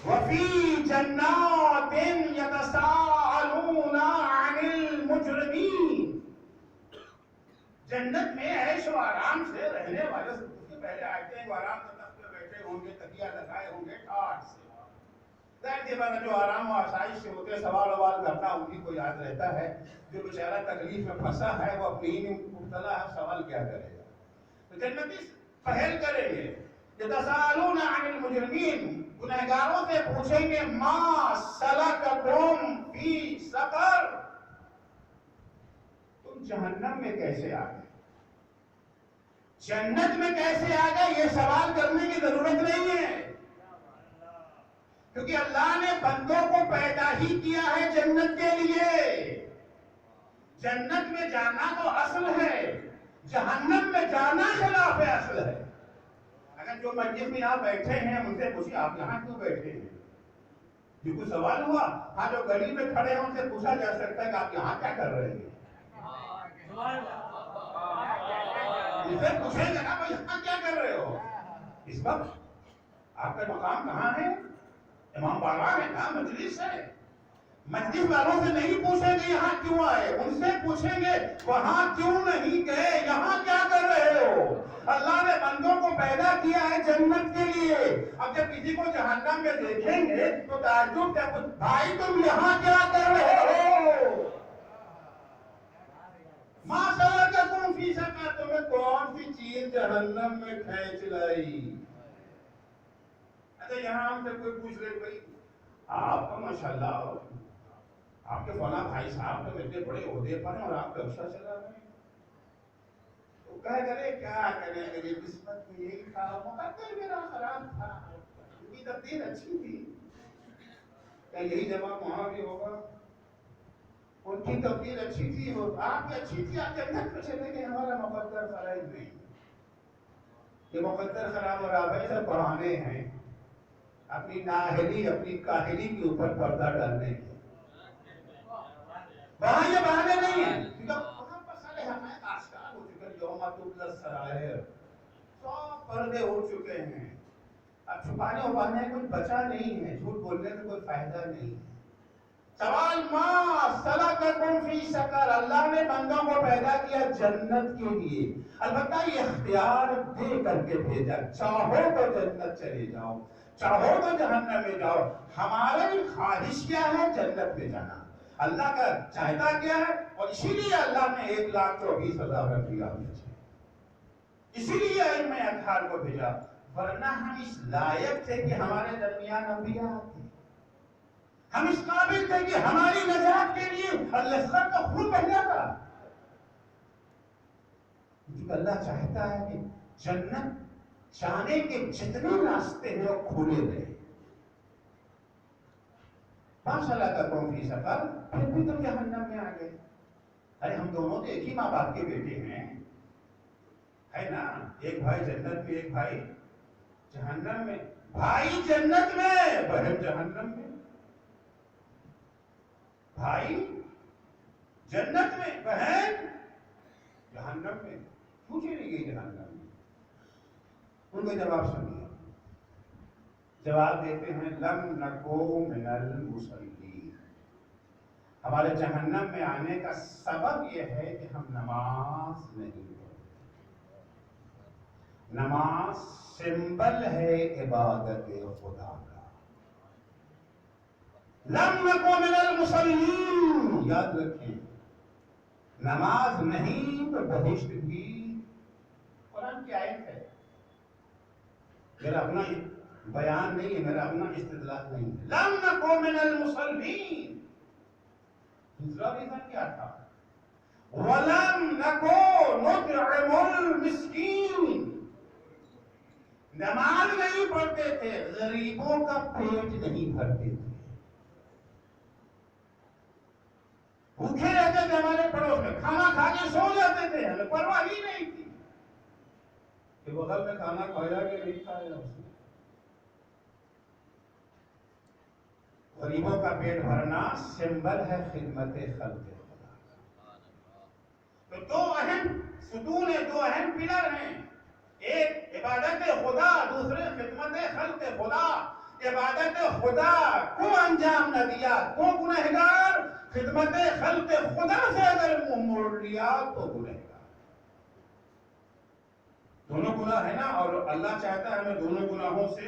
وَفِي جَنَّاتٍ يَتَسَاءَلُونَ عَنِ الْمُجْرِمِينَ، جنت میں عیش و آرام سے رہنے والے سے پہلے آئے ہیں، وہ آرام سے تخت پہ بیٹھے ہوں گے، تکیہ لگائے ہوں گے، ٹھاٹ سے ظاہر سی بات ہے جو آرام و آسائش سے ہوتے سوال ووال کرنا انہیں کو یاد رہتا ہے، جو بیچارہ تکلیف میں پھنسا ہے وہ اپنی ہی مبتلا ہے، سوال کیا کرے گا۔ تو جنتی پہل کریں گے، یتساءلون عن المجرمین، گنہگاروں سے پوچھیں گے، ما سلککم فی سقر، تم جہنم میں کیسے آ گئے، جنت میں کیسے آ گئے، یہ سوال کرنے کی ضرورت نہیں ہے، کیونکہ اللہ نے بندوں کو پیدا ہی کیا ہے جنت کے لیے۔ جنت میں جانا تو اصل ہے، جہنم میں جانا خلاف اصل ہے۔ اگر جو مجلس میں یہاں بیٹھے ہیں ان سے پوچھیں آپ یہاں کیوں بیٹھے ہیں، یہ کوئی سوال ہوا؟ ہاں جو گلی میں کھڑے ہیں ان سے پوچھا جا سکتا ہے کہ آپ یہاں کیا کر رہے ہیں، ان سے پوچھیں گے نا بھائی یہاں کیا کر رہے ہو، اس وقت آپ کا مقام کہاں ہے، امام باڑا ہے نا، مجلس ہے، مجلس والوں سے نہیں پوچھیں گے یہاں کیوں آئے، ان سے پوچھیں گے وہاں کیوں نہیں گئے، یہاں کیا کر رہے ہو۔ اللہ نے بندوں کو پیدا کیا ہے جنت کے لیے، اب جب کسی کو جہنم میں دیکھیں گے تو تعجب کیا، بھائی تم یہاں کیا کر رہے ہو، ما سلککم فی سقر، تمہیں کون سی چیز جہنم میں کھینچ لائی۔ اچھا یہاں ہم سے کوئی پوچھ رہے بھائی آپ کا ماشاءاللہ آپ کے فلاں بھائی صاحب تو اتنے بڑے عہدے پر ہیں اور آپ رکشہ چلا رہے ہیں، کہہ کرے کیا کریں، میری قسمت میں یہی تھا، مقدر میرا خراب تھا، کی تقدیر اچھی تھی، کیا یہی جواب وہاں بھی ہوگا؟ ان کی تقدیر اچھی تھی، وہ آپ کی اچھی تھی، آپ جنت میں چلے گئے، ہمارا مقدر خراب نہیں، یہ مقدر خراب اور آپ ایسے بہانے ہیں اپنی نااہلی اپنی کاہلی کے اوپر پردہ ڈالنے کے، وہاں یہ بہانے نہیں ہیں، کیونکہ وہاں پر سارے ہمیں آشکار ہو چکے ہیں، یوم تبلی السرائر، سب پردے ہو چکے ہیں، اب چھپانے اور بہانے کچھ بچا نہیں ہے، جھوٹ بولنے سے کوئی فائدہ نہیں ہے۔ سوال ما سلککم فی سقر، اللہ نے بندوں کو پیدا کیا جنت کے لیے، البتہ یہ اختیار دے کر کے بھیجا، چاہو تو جنت چلے جاؤ، چاہو تو جہنم میں جاؤ، ہماری خواہش کیا ہے؟ جنت میں جانا، اللہ کا چاہتا کیا ہے؟ اور اسی لیے اللہ نے 1,24,000 انبیاء بھیجے، اسی لیے علم اطہار کو بھیجا، ورنہ ہم اس لائق تھے کہ ہمارے درمیان انبیاء آتے، ہم اس قابل تھے کہ ہماری نجات کے لیے اللہ کا خون بہ جاتا، کیونکہ اللہ چاہتا ہے کہ جنت جانے کے جتنے راستے ہیں وہ کھلے رہے۔ ماشاء اللہ کا قوم فی سفر، پھر بھی تم جہنم میں آ گئے، ارے ہم دونوں تو ایک ہی ماں باپ کے بیٹے ہیں، ہے نا، ایک بھائی جنت میں ایک بھائی جہنم میں، بھائی جنت میں بہن جہنم میں، بھائی جنت میں بہن جہنم میں، کیوں چلی گئی جہنم میں؟ ان کا جواب سنیے، جواب دیتے ہیں لم نکو من المصلین، ہمارے جہنم میں آنے کا سبب یہ ہے کہ ہم نماز نہیں پڑھتے، نماز سمبل ہے عبادت خدا کا، لم نکو من المصلین، یاد رکھیں نماز نہیں تو بہشت بھی، قرآن کی آیت ہے، میرا اپنا بیان نہیں ہے، میرا اپنا استدلال نہیں ہے، لم نکو من المصلین، دوسرا ریزن کیا تھا؟ وَلَمْ نَكُ نُطْعِمُ الْمِسْكِينَ، نماز نہیں پڑھتے تھے، غریبوں کا پیٹ نہیں بھرتے تھے، بھوکے رہتے تھے ہمارے پڑوس میں، کھانا کھا کے سو جاتے تھے، ہمیں پرواہ ہی نہیں تھی کہ بغل میں کھانا کھایا کہ نہیں کھایا اس نے۔ غریبوں کا پیٹ بھرنا سمبل ہے خدمت خلق خدا، تو دو اہم ستون ہیں، دو اہم پلر ہیں، ایک عبادت خدا، دوسرے خدمت خلق خدا۔ عبادت خدا کو انجام نہ دیا تو گنہگار، خدمت خلق خدا سے اگر منہ موڑ لیا تو گنہگار، دونوں گناہ ہے نا، اور اللہ چاہتا ہے ہمیں دونوں گناہوں سے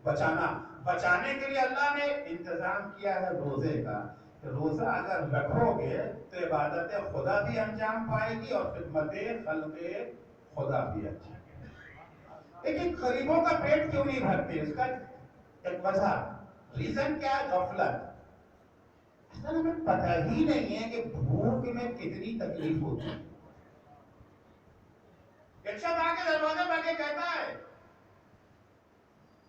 بچانا، بچانے کے لیے اللہ نے انتظام کیا ہے روزے کا، روزہ اگر رکھو گے تو عبادت خدا بھی انجام پائے گی اور خدمت خلق خدا بھی انجام۔ لیکن غریبوں کا پیٹ کیوں نہیں بھرتے؟ اس کا ایک وجہ، ریزن کیا ہے؟ غفلت، اصل ہمیں پتہ ہی نہیں ہے کہ بھوک میں کتنی تکلیف ہوتی ہے۔ ایک شخص آ کے دروازے پہ کے کہتا ہے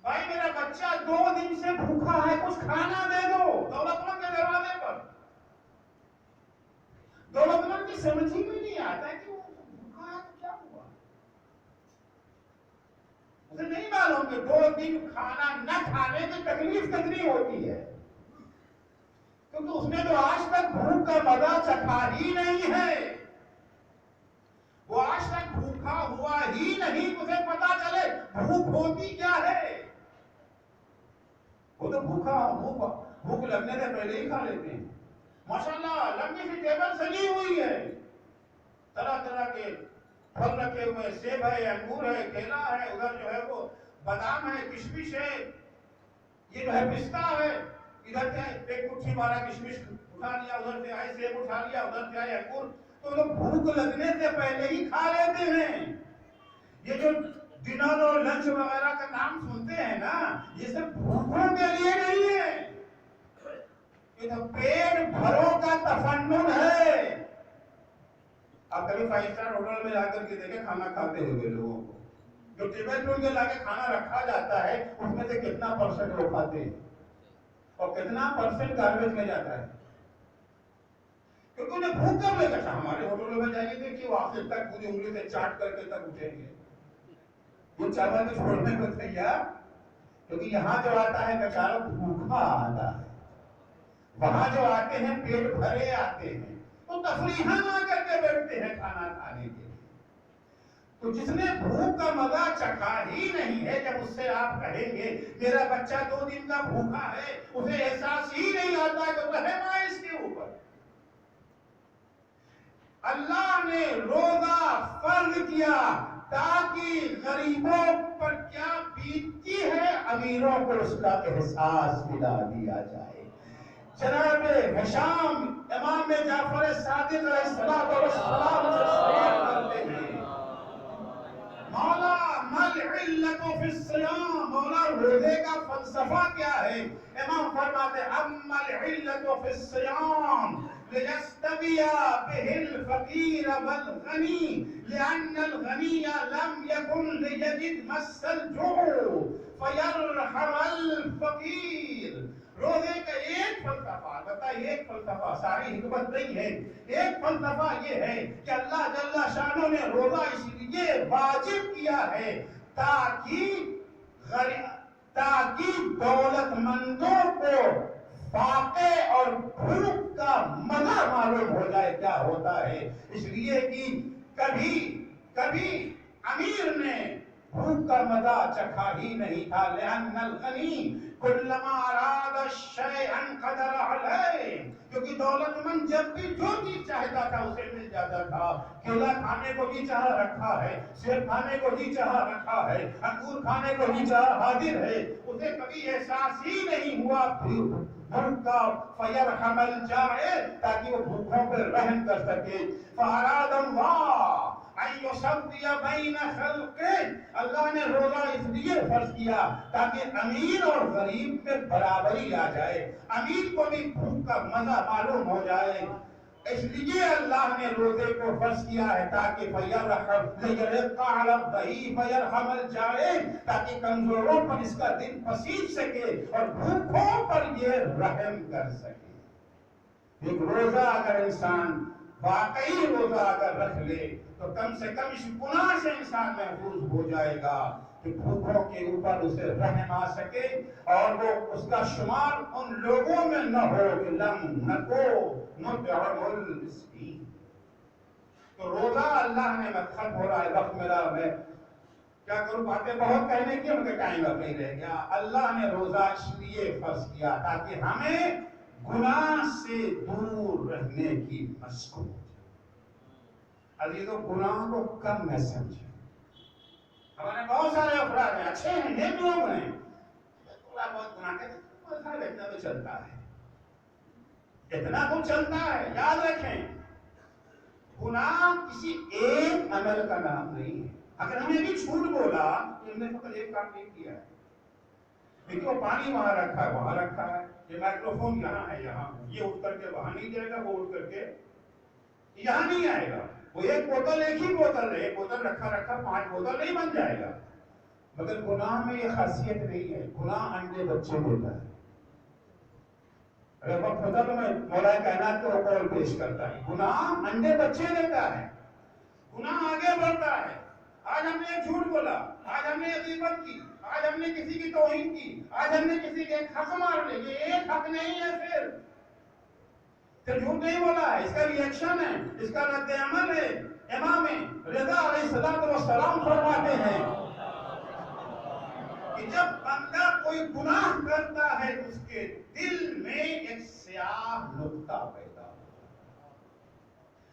بھائی میرا بچہ 2 دن سے بھوکا ہے، کچھ کھانا دے دو، دولت مند کے دروازے پر۔ دولت مند کی سمجھ ہی میں نہیں آتا ہے کہ وہ بھوکا ہے تو کیا ہوا، اسے نہیں معلوم کہ 2 دن کھانا نہ کھانے کی تکلیف کتنی ہوتی ہے، کیونکہ اس نے تو آج تک بھوک کا مزہ چکھا ہی نہیں ہے، وہ آج تک بھوکا ہوا ہی نہیں، اسے پتا چلے بھوک ہوتی کیا ہے۔ وہ تو بھوک لگنے سے پہلے ہی کھا لیتے ہیں، ماشاءاللہ لمبی سی ٹیبل سجی ہوئی ہے، طرح طرح کے پھل رکھے ہوئے، سیب ہے، انگور ہے، کیلا ہے، ادھر جو ہے وہ بادام ہے، کشمش ہے، یہ جو ہے پستہ ہے، ادھر سے ایک مٹھی مارا کشمش اٹھا لیا، ادھر سے آئے سیب اٹھا لیا، ادھر سے آئے انگور، تو لوگ بھوک لگنے سے پہلے ہی کھا لیتے ہیں۔ یہ جو ڈنر اور لنچ وغیرہ کا نام سنتے ہیں نا، یہ سب بھوکوں کے لیے نہیں ہے، یہ تو پیٹ بھروں کا تفنن ہے۔ آپ کبھی 5 اسٹار ہوٹل میں جا کر کے دیکھیں کھانا کھاتے ہوئے لوگوں کو، جو ٹیبل ٹول کے لاگے کھانا رکھا جاتا ہے اس میں سے کتنا پرسنٹ لوگ کھاتے ہیں اور کتنا پرسنٹ گاربیج میں جاتا ہے؟ کیونکہ انہیں بھوک کب لگا تھا. ہمارے ہوٹلوں میں جائیے دیکھیے وہ آخر تک پوری انگلی سے چاٹ کر کے تک اٹھیں گے. وہ چاول کو چھوڑنے کو تیار. کیونکہ یہاں جو آتا ہے بیچارہ بھوکا آتا ہے. وہاں جو آتے ہیں پیٹ بھرے آتے ہیں تو تفریحاً آ کر کے بیٹھتے ہیں کھانا کھانے کے لیے. تو جس نے بھوک کا مزہ چکھا ہی نہیں ہے، جب اس سے آپ کہیں گے میرا بچہ 2 دن کا بھوکا ہے، اسے احساس ہی نہیں آتا کہ رحم آئے اس کے اوپر. اللہ نے روزہ فرض کیا تاکہ غریبوں پر کیا بیتتی ہے امیروں کو اس کا احساس دلا دیا جائے. جناب ہشام امام جعفر صادق علیہ السلام سے سوال کرتے ہیں مولا مل علت فی الصیام، مولا روزے کا فلسفہ کیا ہے؟ امام فرماتے اما العلت فی الصیام ليستوي به الفقير والغني لأن الغني لم يكن ليجد مس الجوع فيرحم الفقير. روزے کا ایک فلسفہ بتائیے، ایک فلسفہ، ساری حکمت نہیں ہے. ایک فلسفہ یہ ہے کہ اللہ جل شانہ نے روزہ اس لیے واجب کیا ہے تاکہ دولت مندوں کو فاقے اور بھوک کا مزہ معلوم ہو جائے کیا ہوتا ہے. اس لیے کہ کبھی امیر نے بھوک کا مزہ چکھا ہی نہیں تھا. لأن الغنی کلما اراد الشیء قدر علیہ، کیونکہ دولت مند جب بھی جو چیز چاہتا تھا اسے مل جاتا تھا. کیلا کھانے کو بھی چاہ رکھا ہے، سیب کھانے کو بھی چاہ رکھا ہے، انگور کھانے کو بھی چاہ حاضر ہے. اسے کبھی احساس ہی نہیں ہوا بھوک کا. فیرحم الجائع، تاکہ وہ بھوکوں پر رحم کر سکے. فاراد اللہ ان یسوی بین خلقہ، اللہ نے روزہ اس لیے فرض کیا تاکہ امیر اور غریب میں برابری آ جائے، امیر کو بھی بھوک کا مزہ معلوم ہو جائے. اس لیے اللہ نے روزے کو فرض کیا ہے تاکہ فیرحم الجائع، تاکہ کمزوروں پر اس کا دل پسیج سکے اور بھوکوں پر یہ رحم کر سکے. ایک روزہ اگر انسان واقعی روزہ اگر رکھ لے تو کم سے کم اس گناہ سے انسان محفوظ ہو جائے گا کہ بھوکوں کے اوپر اسے رحم آ سکے اور وہ اس کا شمار ان لوگوں میں نہ ہو کہ لم نکو نطعم المسکین. تو روزہ اللہ نے ختم ہو رہا ہے، وقت میرا میں کیا کروں، باتیں بہت کہنے کی ان کا ٹائم اب نہیں رہ گیا. اللہ نے روزہ اس لیے فرض کیا تاکہ ہمیں گناہ سے دور رہنے کی مشق ہو. عزیزوں گناہ کو کم نہ سمجھیں. ہمارے بہت سارے افراد ہیں، اچھے ہیں، نیک لوگ ہیں، تھوڑا بہت گناہ کرتے اتنا تو چلتا ہے، اتنا تو چلتا ہے. یاد رکھیں گناہ کسی ایک عمل کا نام نہیں ہے. اگر ہم نے بھی جھوٹ بولا تو ہم نے فقط ایک کام نہیں کیا ہے. دیکھیں وہ پانی وہاں رکھا ہے، وہاں رکھا ہے، یہ مائکروفون یہاں ہے، یہاں، یہ اٹھ کر کے وہاں نہیں جائے گا، وہ اٹھ کر کے یہاں نہیں آئے گا. وہ ایک بوتل، ایک ہی بوتل ہے، ایک بوتل رکھا 5 بوتل نہیں بن جائے گا. مگر گناہ میں یہ خاصیت نہیں ہے. گناہ انڈے بچے دیتا ہے. اگر وقت ہوتا تو میں مولا کائنات کو قول پیش کرتا ہے. گناہ انڈے بچے دیتا ہے، گناہ آگے بڑھتا ہے. آج ہم نے ایک جھوٹ بولا، آج ہم نے غیبت کی، آج ہم نے کسی کی توہین کی، آج ہم نے کسی کے حق مار لے. یہ ایک حق نہیں ہے، پھر جھوٹ نہیں بولا ہے، اس کا ریئیکشن ہے، اس کا رد عمل ہے. امام رضا علیہ السلام فرماتے ہیں کہ جب بندہ کوئی گناہ کرتا ہے اس کے دل میں ایک سیاہ نقطہ پیدا ہوتا ہے.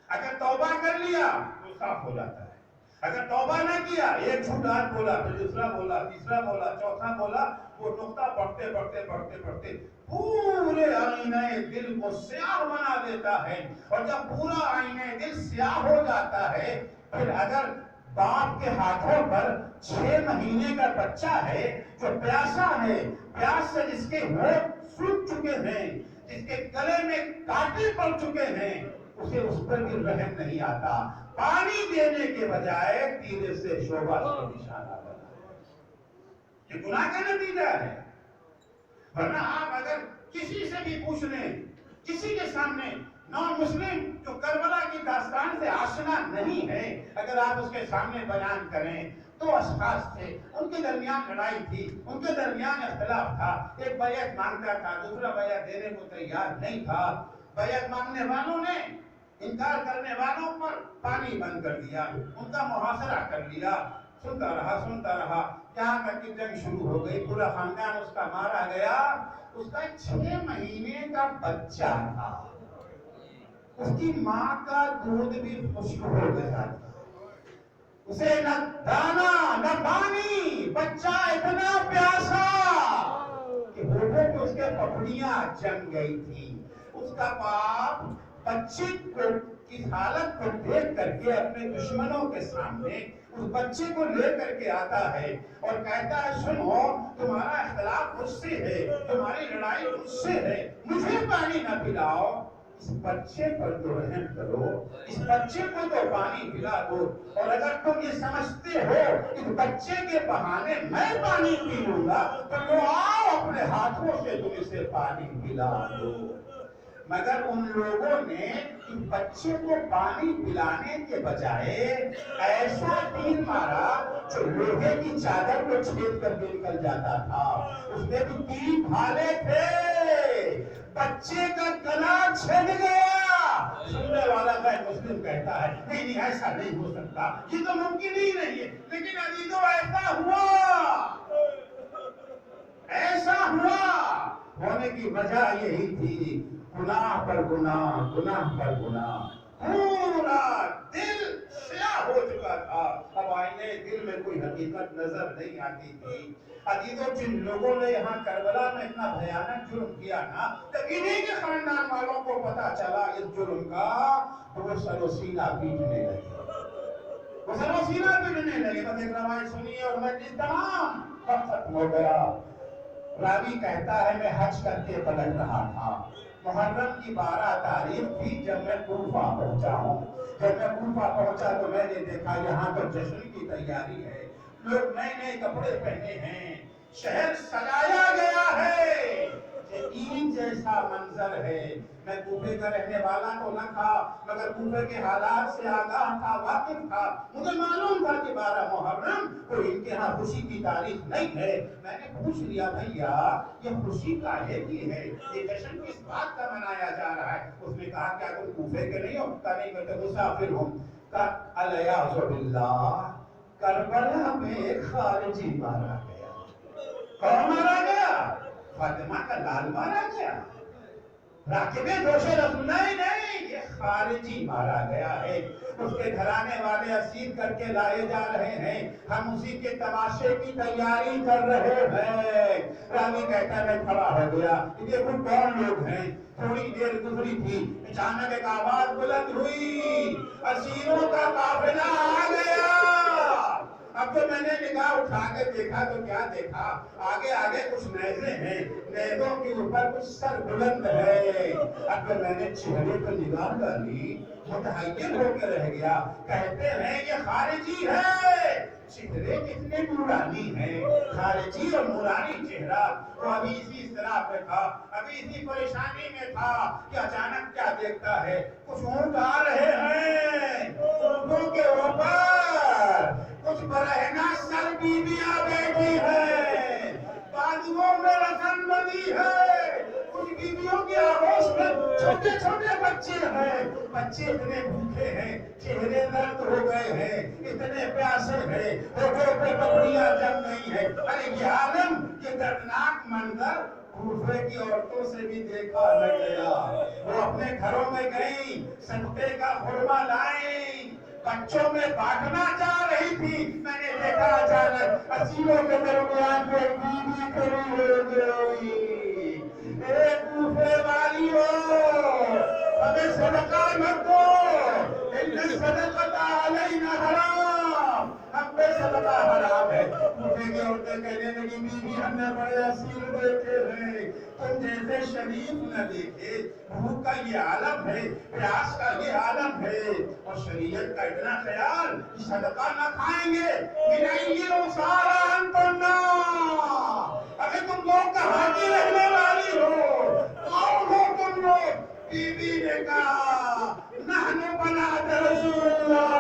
اگر توبہ کر لیا تو صاف ہو جاتا ہے. اگر توبہ نہ کیا، ایک جھوٹ آج بولا، پھر دوسرا بولا، تیسرا بولا، چوتھا بولا، وہ نقطہ بڑھتے بڑھتے بڑھتے بڑھتے پورے آئینہ دل کو سیاہ بنا دیتا ہے. اور جب پورا آئینہ دل سیاہ ہو جاتا ہے، پھر اگر باپ کے ہاتھوں پر 6 مہینے کا بچہ ہے جو پیاسا ہے، پیاس سے جس کے ہونٹ سوکھ چکے ہیں، جس کے گلے میں کانٹے پڑ چکے ہیں، اسے اس پر بھی رحم نہیں آتا. پانی دینے کے بجائے تیرے سے شعبہ سے نشانہ بنا. یہ گناہ کا نتیجہ ہے. ورنہ آپ اگر کسی سے بھی پوچھ لیں، کسی کے سامنے نان مسلم جو کربلا کی داستان سے آشنا نہیں ہے، اگر آپ اس کے سامنے بیان کریں، دو اشخاص تھے، ان کے درمیان لڑائی تھی، ان کے درمیان اختلاف تھا، ایک بیعت مانگتا تھا، دوسرا بیعت دینے کو تیار نہیں تھا. بیعت مانگنے والوں نے انکار کرنے والوں پر پانی بند کر دیا، ان کا محاصرہ کر لیا. سنتا رہا یہاں تک کہ جنگ شروع ہو گئی. پورا خاندان اس کا مارا گیا. اس کا 6 مہینے کا بچہ تھا، اس کی ماں کا دودھ بھی خشک ہو گیا تھا، اسے نہ دانا نہ پانی، بچہ اتنا پیاسا کہ ہونٹوں پہ اس کے پپڑیاں جم گئی تھی. اس کا باپ بچے کو کی حالت کو دیکھ کر کے اپنے دشمنوں کے سامنے اس بچے کو لے کر کے آتا ہے اور کہتا ہے سنو، تمہارا اختلاف مجھ سے ہے، تمہاری لڑائی مجھ سے ہے، مجھے پانی نہ پلاؤ، اس بچے پر تو رحم کرو، اس بچے کو تو پانی پلا دو. اور اگر تم یہ سمجھتے ہو اس بچے کے بہانے میں پانی پی لوں گا تو وہ آؤ اپنے ہاتھوں سے تم اسے پانی پلا دو. مگر ان لوگوں نے اس بچے کو پانی پلانے کے بجائے ایسا تیر مارا جو لوہے کی چادر کو چھید کر کے نکل جاتا تھا. اس میں بھی 3 بھالے تھے، بچے کا گلا چھد گیا. سننے والا غیر مسلم کہتا ہے نہیں ایسا نہیں ہو سکتا، یہ تو ممکن ہی نہیں ہے. لیکن عزیزو ایسا ہوا، ایسا ہوا. ہونے کی وجہ یہی تھی، گناہ پر گناہ، گناہ پر گناہ، پورا دل سیاہ ہو چکا تھا. اب آئینے دل میں کوئی حقیقت نظر نہیں آتی تھی. عزیزوں، جن لوگوں نے یہاں کربلا میں اتنا بھیانک جرم کیا نا، تو انہی کے خاندان والوں کو پتا چلا اس جرم کا، تو وہ سر و سینہ پیٹنے لگے. وہ سر و سینہ پیٹنے لگے. بس ایک روایت سنیے اور مجلس تمام ختم ہو گیا. راوی کہتا ہے میں حج کر کے پلٹ رہا تھا، محرم کی 12 تاریخ تھی جب میں کوفہ پہنچا ہوں. جب میں کوفہ پہنچا تو میں نے دیکھا یہاں تو جشن کی تیاری ہے، لوگ نئے نئے کپڑے پہنے ہیں، شہر سجایا گیا ہے، عید جیسا منظر ہے. میں کوفے کا رہنے والا تو نہ تھا مگر کوفے کے حالات سے آگاہ تھا، واقف تھا. مجھے معلوم تھا کہ 12 محرم کوئی ان کے ہاں خوشی کی تاریخ نہیں ہے. میں نے پوچھ لیا بھیا یہ خوشی کاہے کی ہے، یہ جشن کس بات کا منایا جا رہا ہے؟ اس نے کہا کیا تم کوفے کے نہیں ہو؟ کہا نہیں میں تو مسافر ہوں. کہا الیاذ باللہ، کربلا میں ایک خارجی مارا گیا. کون مارا گیا؟ فاطمہ کا لال مارا گیا. راکبِ جوش رسول نہیں، یہ خارجی مارا گیا ہے. اس کے گھرانے والے اسیر کر کے لائے جا رہے ہیں، ہم اسی کے تماشے کی تیاری کر رہے ہیں. راوی کہتا میں کھڑا ہو گیا. یہ کچھ کون لوگ ہیں؟ تھوڑی دیر گزری تھی، اچانک ایک آواز بلند ہوئی، اسیروں کا قافلہ آ گیا. اب تو میں نے نگاہ اٹھا کے دیکھا تو کیا دیکھا، آگے آگے کچھ نیزے ہیں، نیزوں کے اوپر کچھ سر بلند ہے. اب میں نے چہرے پر نگاہ ڈالی، متحیر ہو کے رہ گیا. کہتے ہیں یہ خارجی ہے. چہرے کتنے نورانی ہیں، خارجی اور نورانی چہرہ. وہ ابھی اسی اضطراب میں تھا، ابھی اسی پریشانی میں تھا کہ اچانک کیا دیکھتا ہے، کچھ اونٹ آ رہے ہیں، اونٹوں کے اوپر کچھ برہنہ سر بیویاں بیٹھی ہیں، بازوؤں میں رسن بندی ہے، کچھ بیویوں کی آغوش میں چھوٹے چھوٹے بچے ہیں. بچے اتنے بھوکے ہیں، چہرے درد ہو گئے ہیں، اتنے پیاسے ہیں، ہونٹوں پہ پپڑیاں جم گئی ہیں. ارے یہ عالم، یہ دردناک منظر کوفے کی عورتوں سے بھی دیکھا نہ گیا. وہ اپنے گھروں میں گئیں، صدقے کا خرما لائیں، بچوں میں بانٹنا چاہ رہی تھی. میں نے دیکھا اچانک اسیروں کے درمیان میں بیوی کھڑی ہو گئی. اے کوفے والیوں، ہمیں صدقہ مت دو، ان الصدقۃ علینا حرام، ہم پہ صدقہ حرام ہے. کوفے کی عورتیں کہنے لگی بی بی ہم نے بڑے اسیر دیکھے ہیں، تم جیسے شریف نہ دیکھے. بھوک کا یہ عالم ہے, پیاس کا یہ عالم ہے, اور شریعت کا اتنا خیال کہ صدقہ نہ کھائیں گے. ملائیے سارا انتنا, اگر تم لوگ کہاں کی رہنے والی ہو, کون ہو تم لوگ؟ بی بی نے کہا نحن بنات رسول اللہ,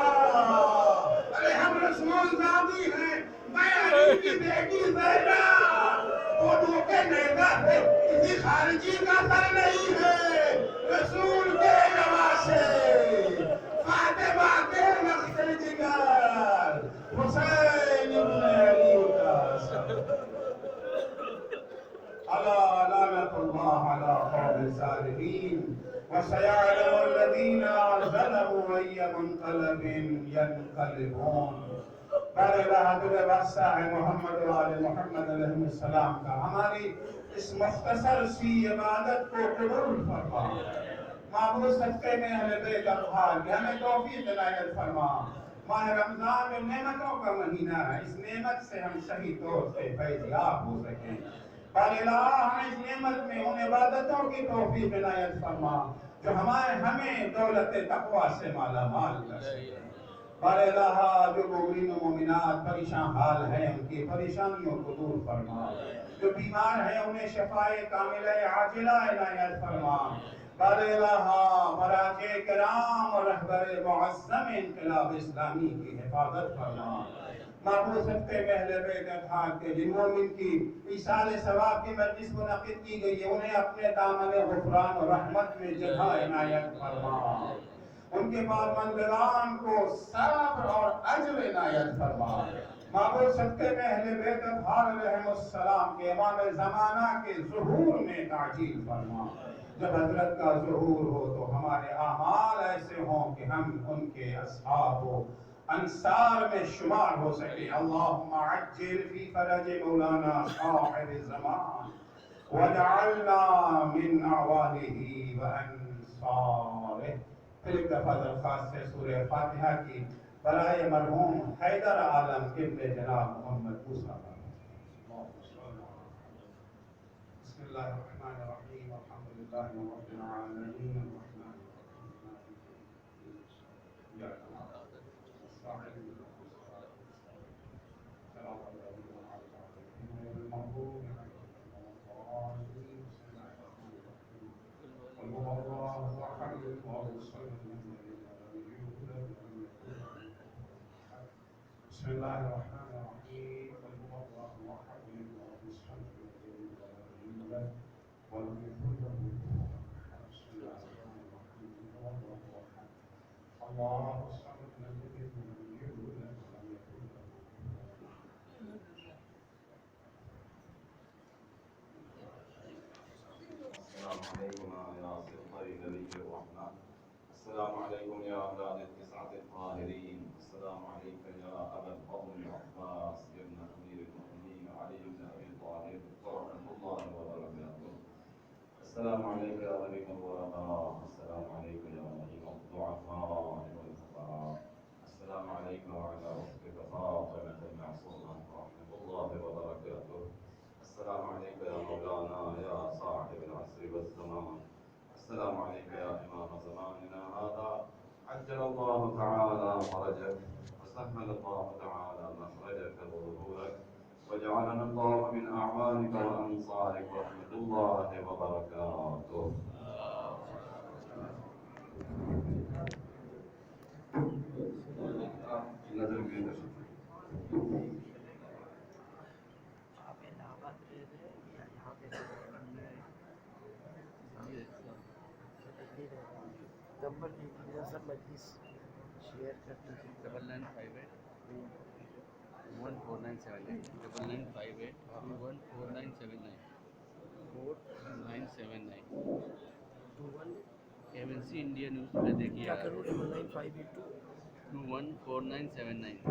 ارے ہم رسول زادی ہیں, میں علی کی بیٹی زینب. وہ دھوکے نیزہ سے کسی خارجی کا سر نہیں ہے, رسول کے نواسے, فاطمہ کے نقص جگر, حسین ابن علی کا سر. ألا لعنة الله على قوم الظالمين وسيعلم الذين ظلموا أي منقلب ينقلبون. بارگاہ واسطہ ہے محمد و آل محمد علیہ السلام کا ہماری اس مختصر سی عبادت کو قبول فرما. معبود صدقے میں اہل بیت اطہار کی ہمیں توفیق عنایت فرما. ماہ رمضان میں نعمتوں کا مہینہ ہے, اس نعمت سے ہم صحیح طور سے فیضیاب ہو سکیں. پر الہ ہمیں اس نعمت میں ان عبادتوں کی توفیق عنایت فرما جو ہمیں دولت تقوی سے مالا مال کر سکے. پر الہ جو مومنین و مومنات پریشان حال ہیں ان کی پریشانیوں کو دور فرما, جو بیمار ہیں انہیں شفائے کاملہ عاجلہ عنایت فرما. پر الہ مراجع کرام اور رہبر معظم انقلاب اسلامی کی حفاظت فرما. معبود صدقے میں اہل بیت اطہار کے جن مومن کی ایصال ثواب کی مجلس منعقد کی گئی ہے انہیں اپنے دامن غفران اور رحمت میں جگہ عنایت فرما. ان کے پابندگان کو صبر اور اجر عنایت فرما. معبود صدقے میں اہل بیت اطہار علیہ السلام کے امام زمانہ کے ظہور میں تعجیل فرما. جب حضرت کا ظہور ہو تو ہمارے اعمال ایسے ہوں کہ ہم ان کے اصحاب و انصار میں شمار ہو سکے. اللہم عجل فی فرج مولانا صاحب الزمان وجعلنا من اعوانہ وانصارہ. پھر ایک دفعہ درخواست ہے سورہ فاتحہ کی برائے مرحوم حیدر عالم ابن جناب محمد موسیٰ. بسم اللہ الرحمن الرحیم الحمدللہ رب العالمین الرحمن الرحیم إياك نعبد ونستعين صراط الذين أنعمت عليهم غير المغضوب عليهم ولا الضالين. قل هو الله أحد الله الصمد لم يلد ولم يولد ولم يكن له كفوا أحد. بسم الله الرحمن الرحيم. قل هو الله أحد الله الصمد لم يلد ولم يولد ولم يكن له كفوا أحد. بسم الله الرحمن الرحيم. قل هو الله أحد الله الصمد لم يلد ولم يولد ولم يكن له كفوا أحد. السلام عليكم يا صدقي نبي الرحمن. السلام عليكم يا أولاد التسعة الطاهرين. السلام عليك يا أبا الفضل العباس يا ابن أمير المؤمنين علي بن أبي طالب ورحمة الله وبركاته. السلام عليك يا غريب الغرباء. السلام عليك يا رحيم الضعفاء والفقراء. السلام عليك وعلى أختك فاطمة المعصومة ورحمة الله وبركاته. السلام عليك يا مولانا يا صاحب العصر والزمان. السلام عليك يا إمام زماننا هذا. عجل الله تعالى فرجك وسهل الله تعالى مخرجك وظهورك وجعلنا الله من أعوانك وأنصارك ورحمة الله وبركاته. نظر کی نمبر سب مجلس شیئر کرتے ہیں 9958 14978 9958 14979 4979 MNC انڈیا نیوز پہ دیکھیے کیا کروں 99582 214979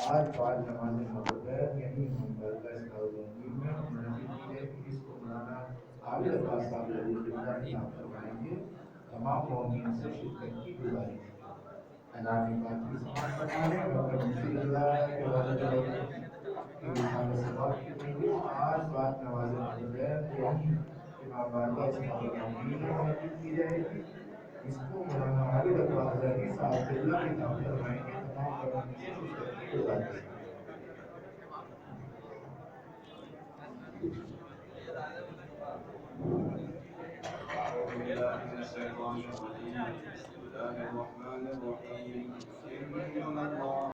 آج بعد نماز مغرب یعنی منبر کا اسکاؤٹنگ میں منعقد کی جائے گی، جس کو مولانا عابد عباس صاحب رضی اللہ عنہ فرمائیں گے۔ تمام مومنین سے شرکت کی گزارش ہے۔ اعلان بات کی سماعت فرما لیں، ڈاکٹر مفید اللہ کے والد کی رسالت سے بات کی گئی ہے۔ آج بعد نماز مغرب یعنی امام بارگاہ اسکاؤٹنگ میں منعقد کی جائے گی، اس کو مولانا عابد عباس صاحب اللہ کی طرف فرمائیں گے۔ تمام مومنین سے شرکت کی گزارش ہے۔ أعوذ بالله من الشيطان الرجيم. بسم الله الرحمن الرحيم. إن الله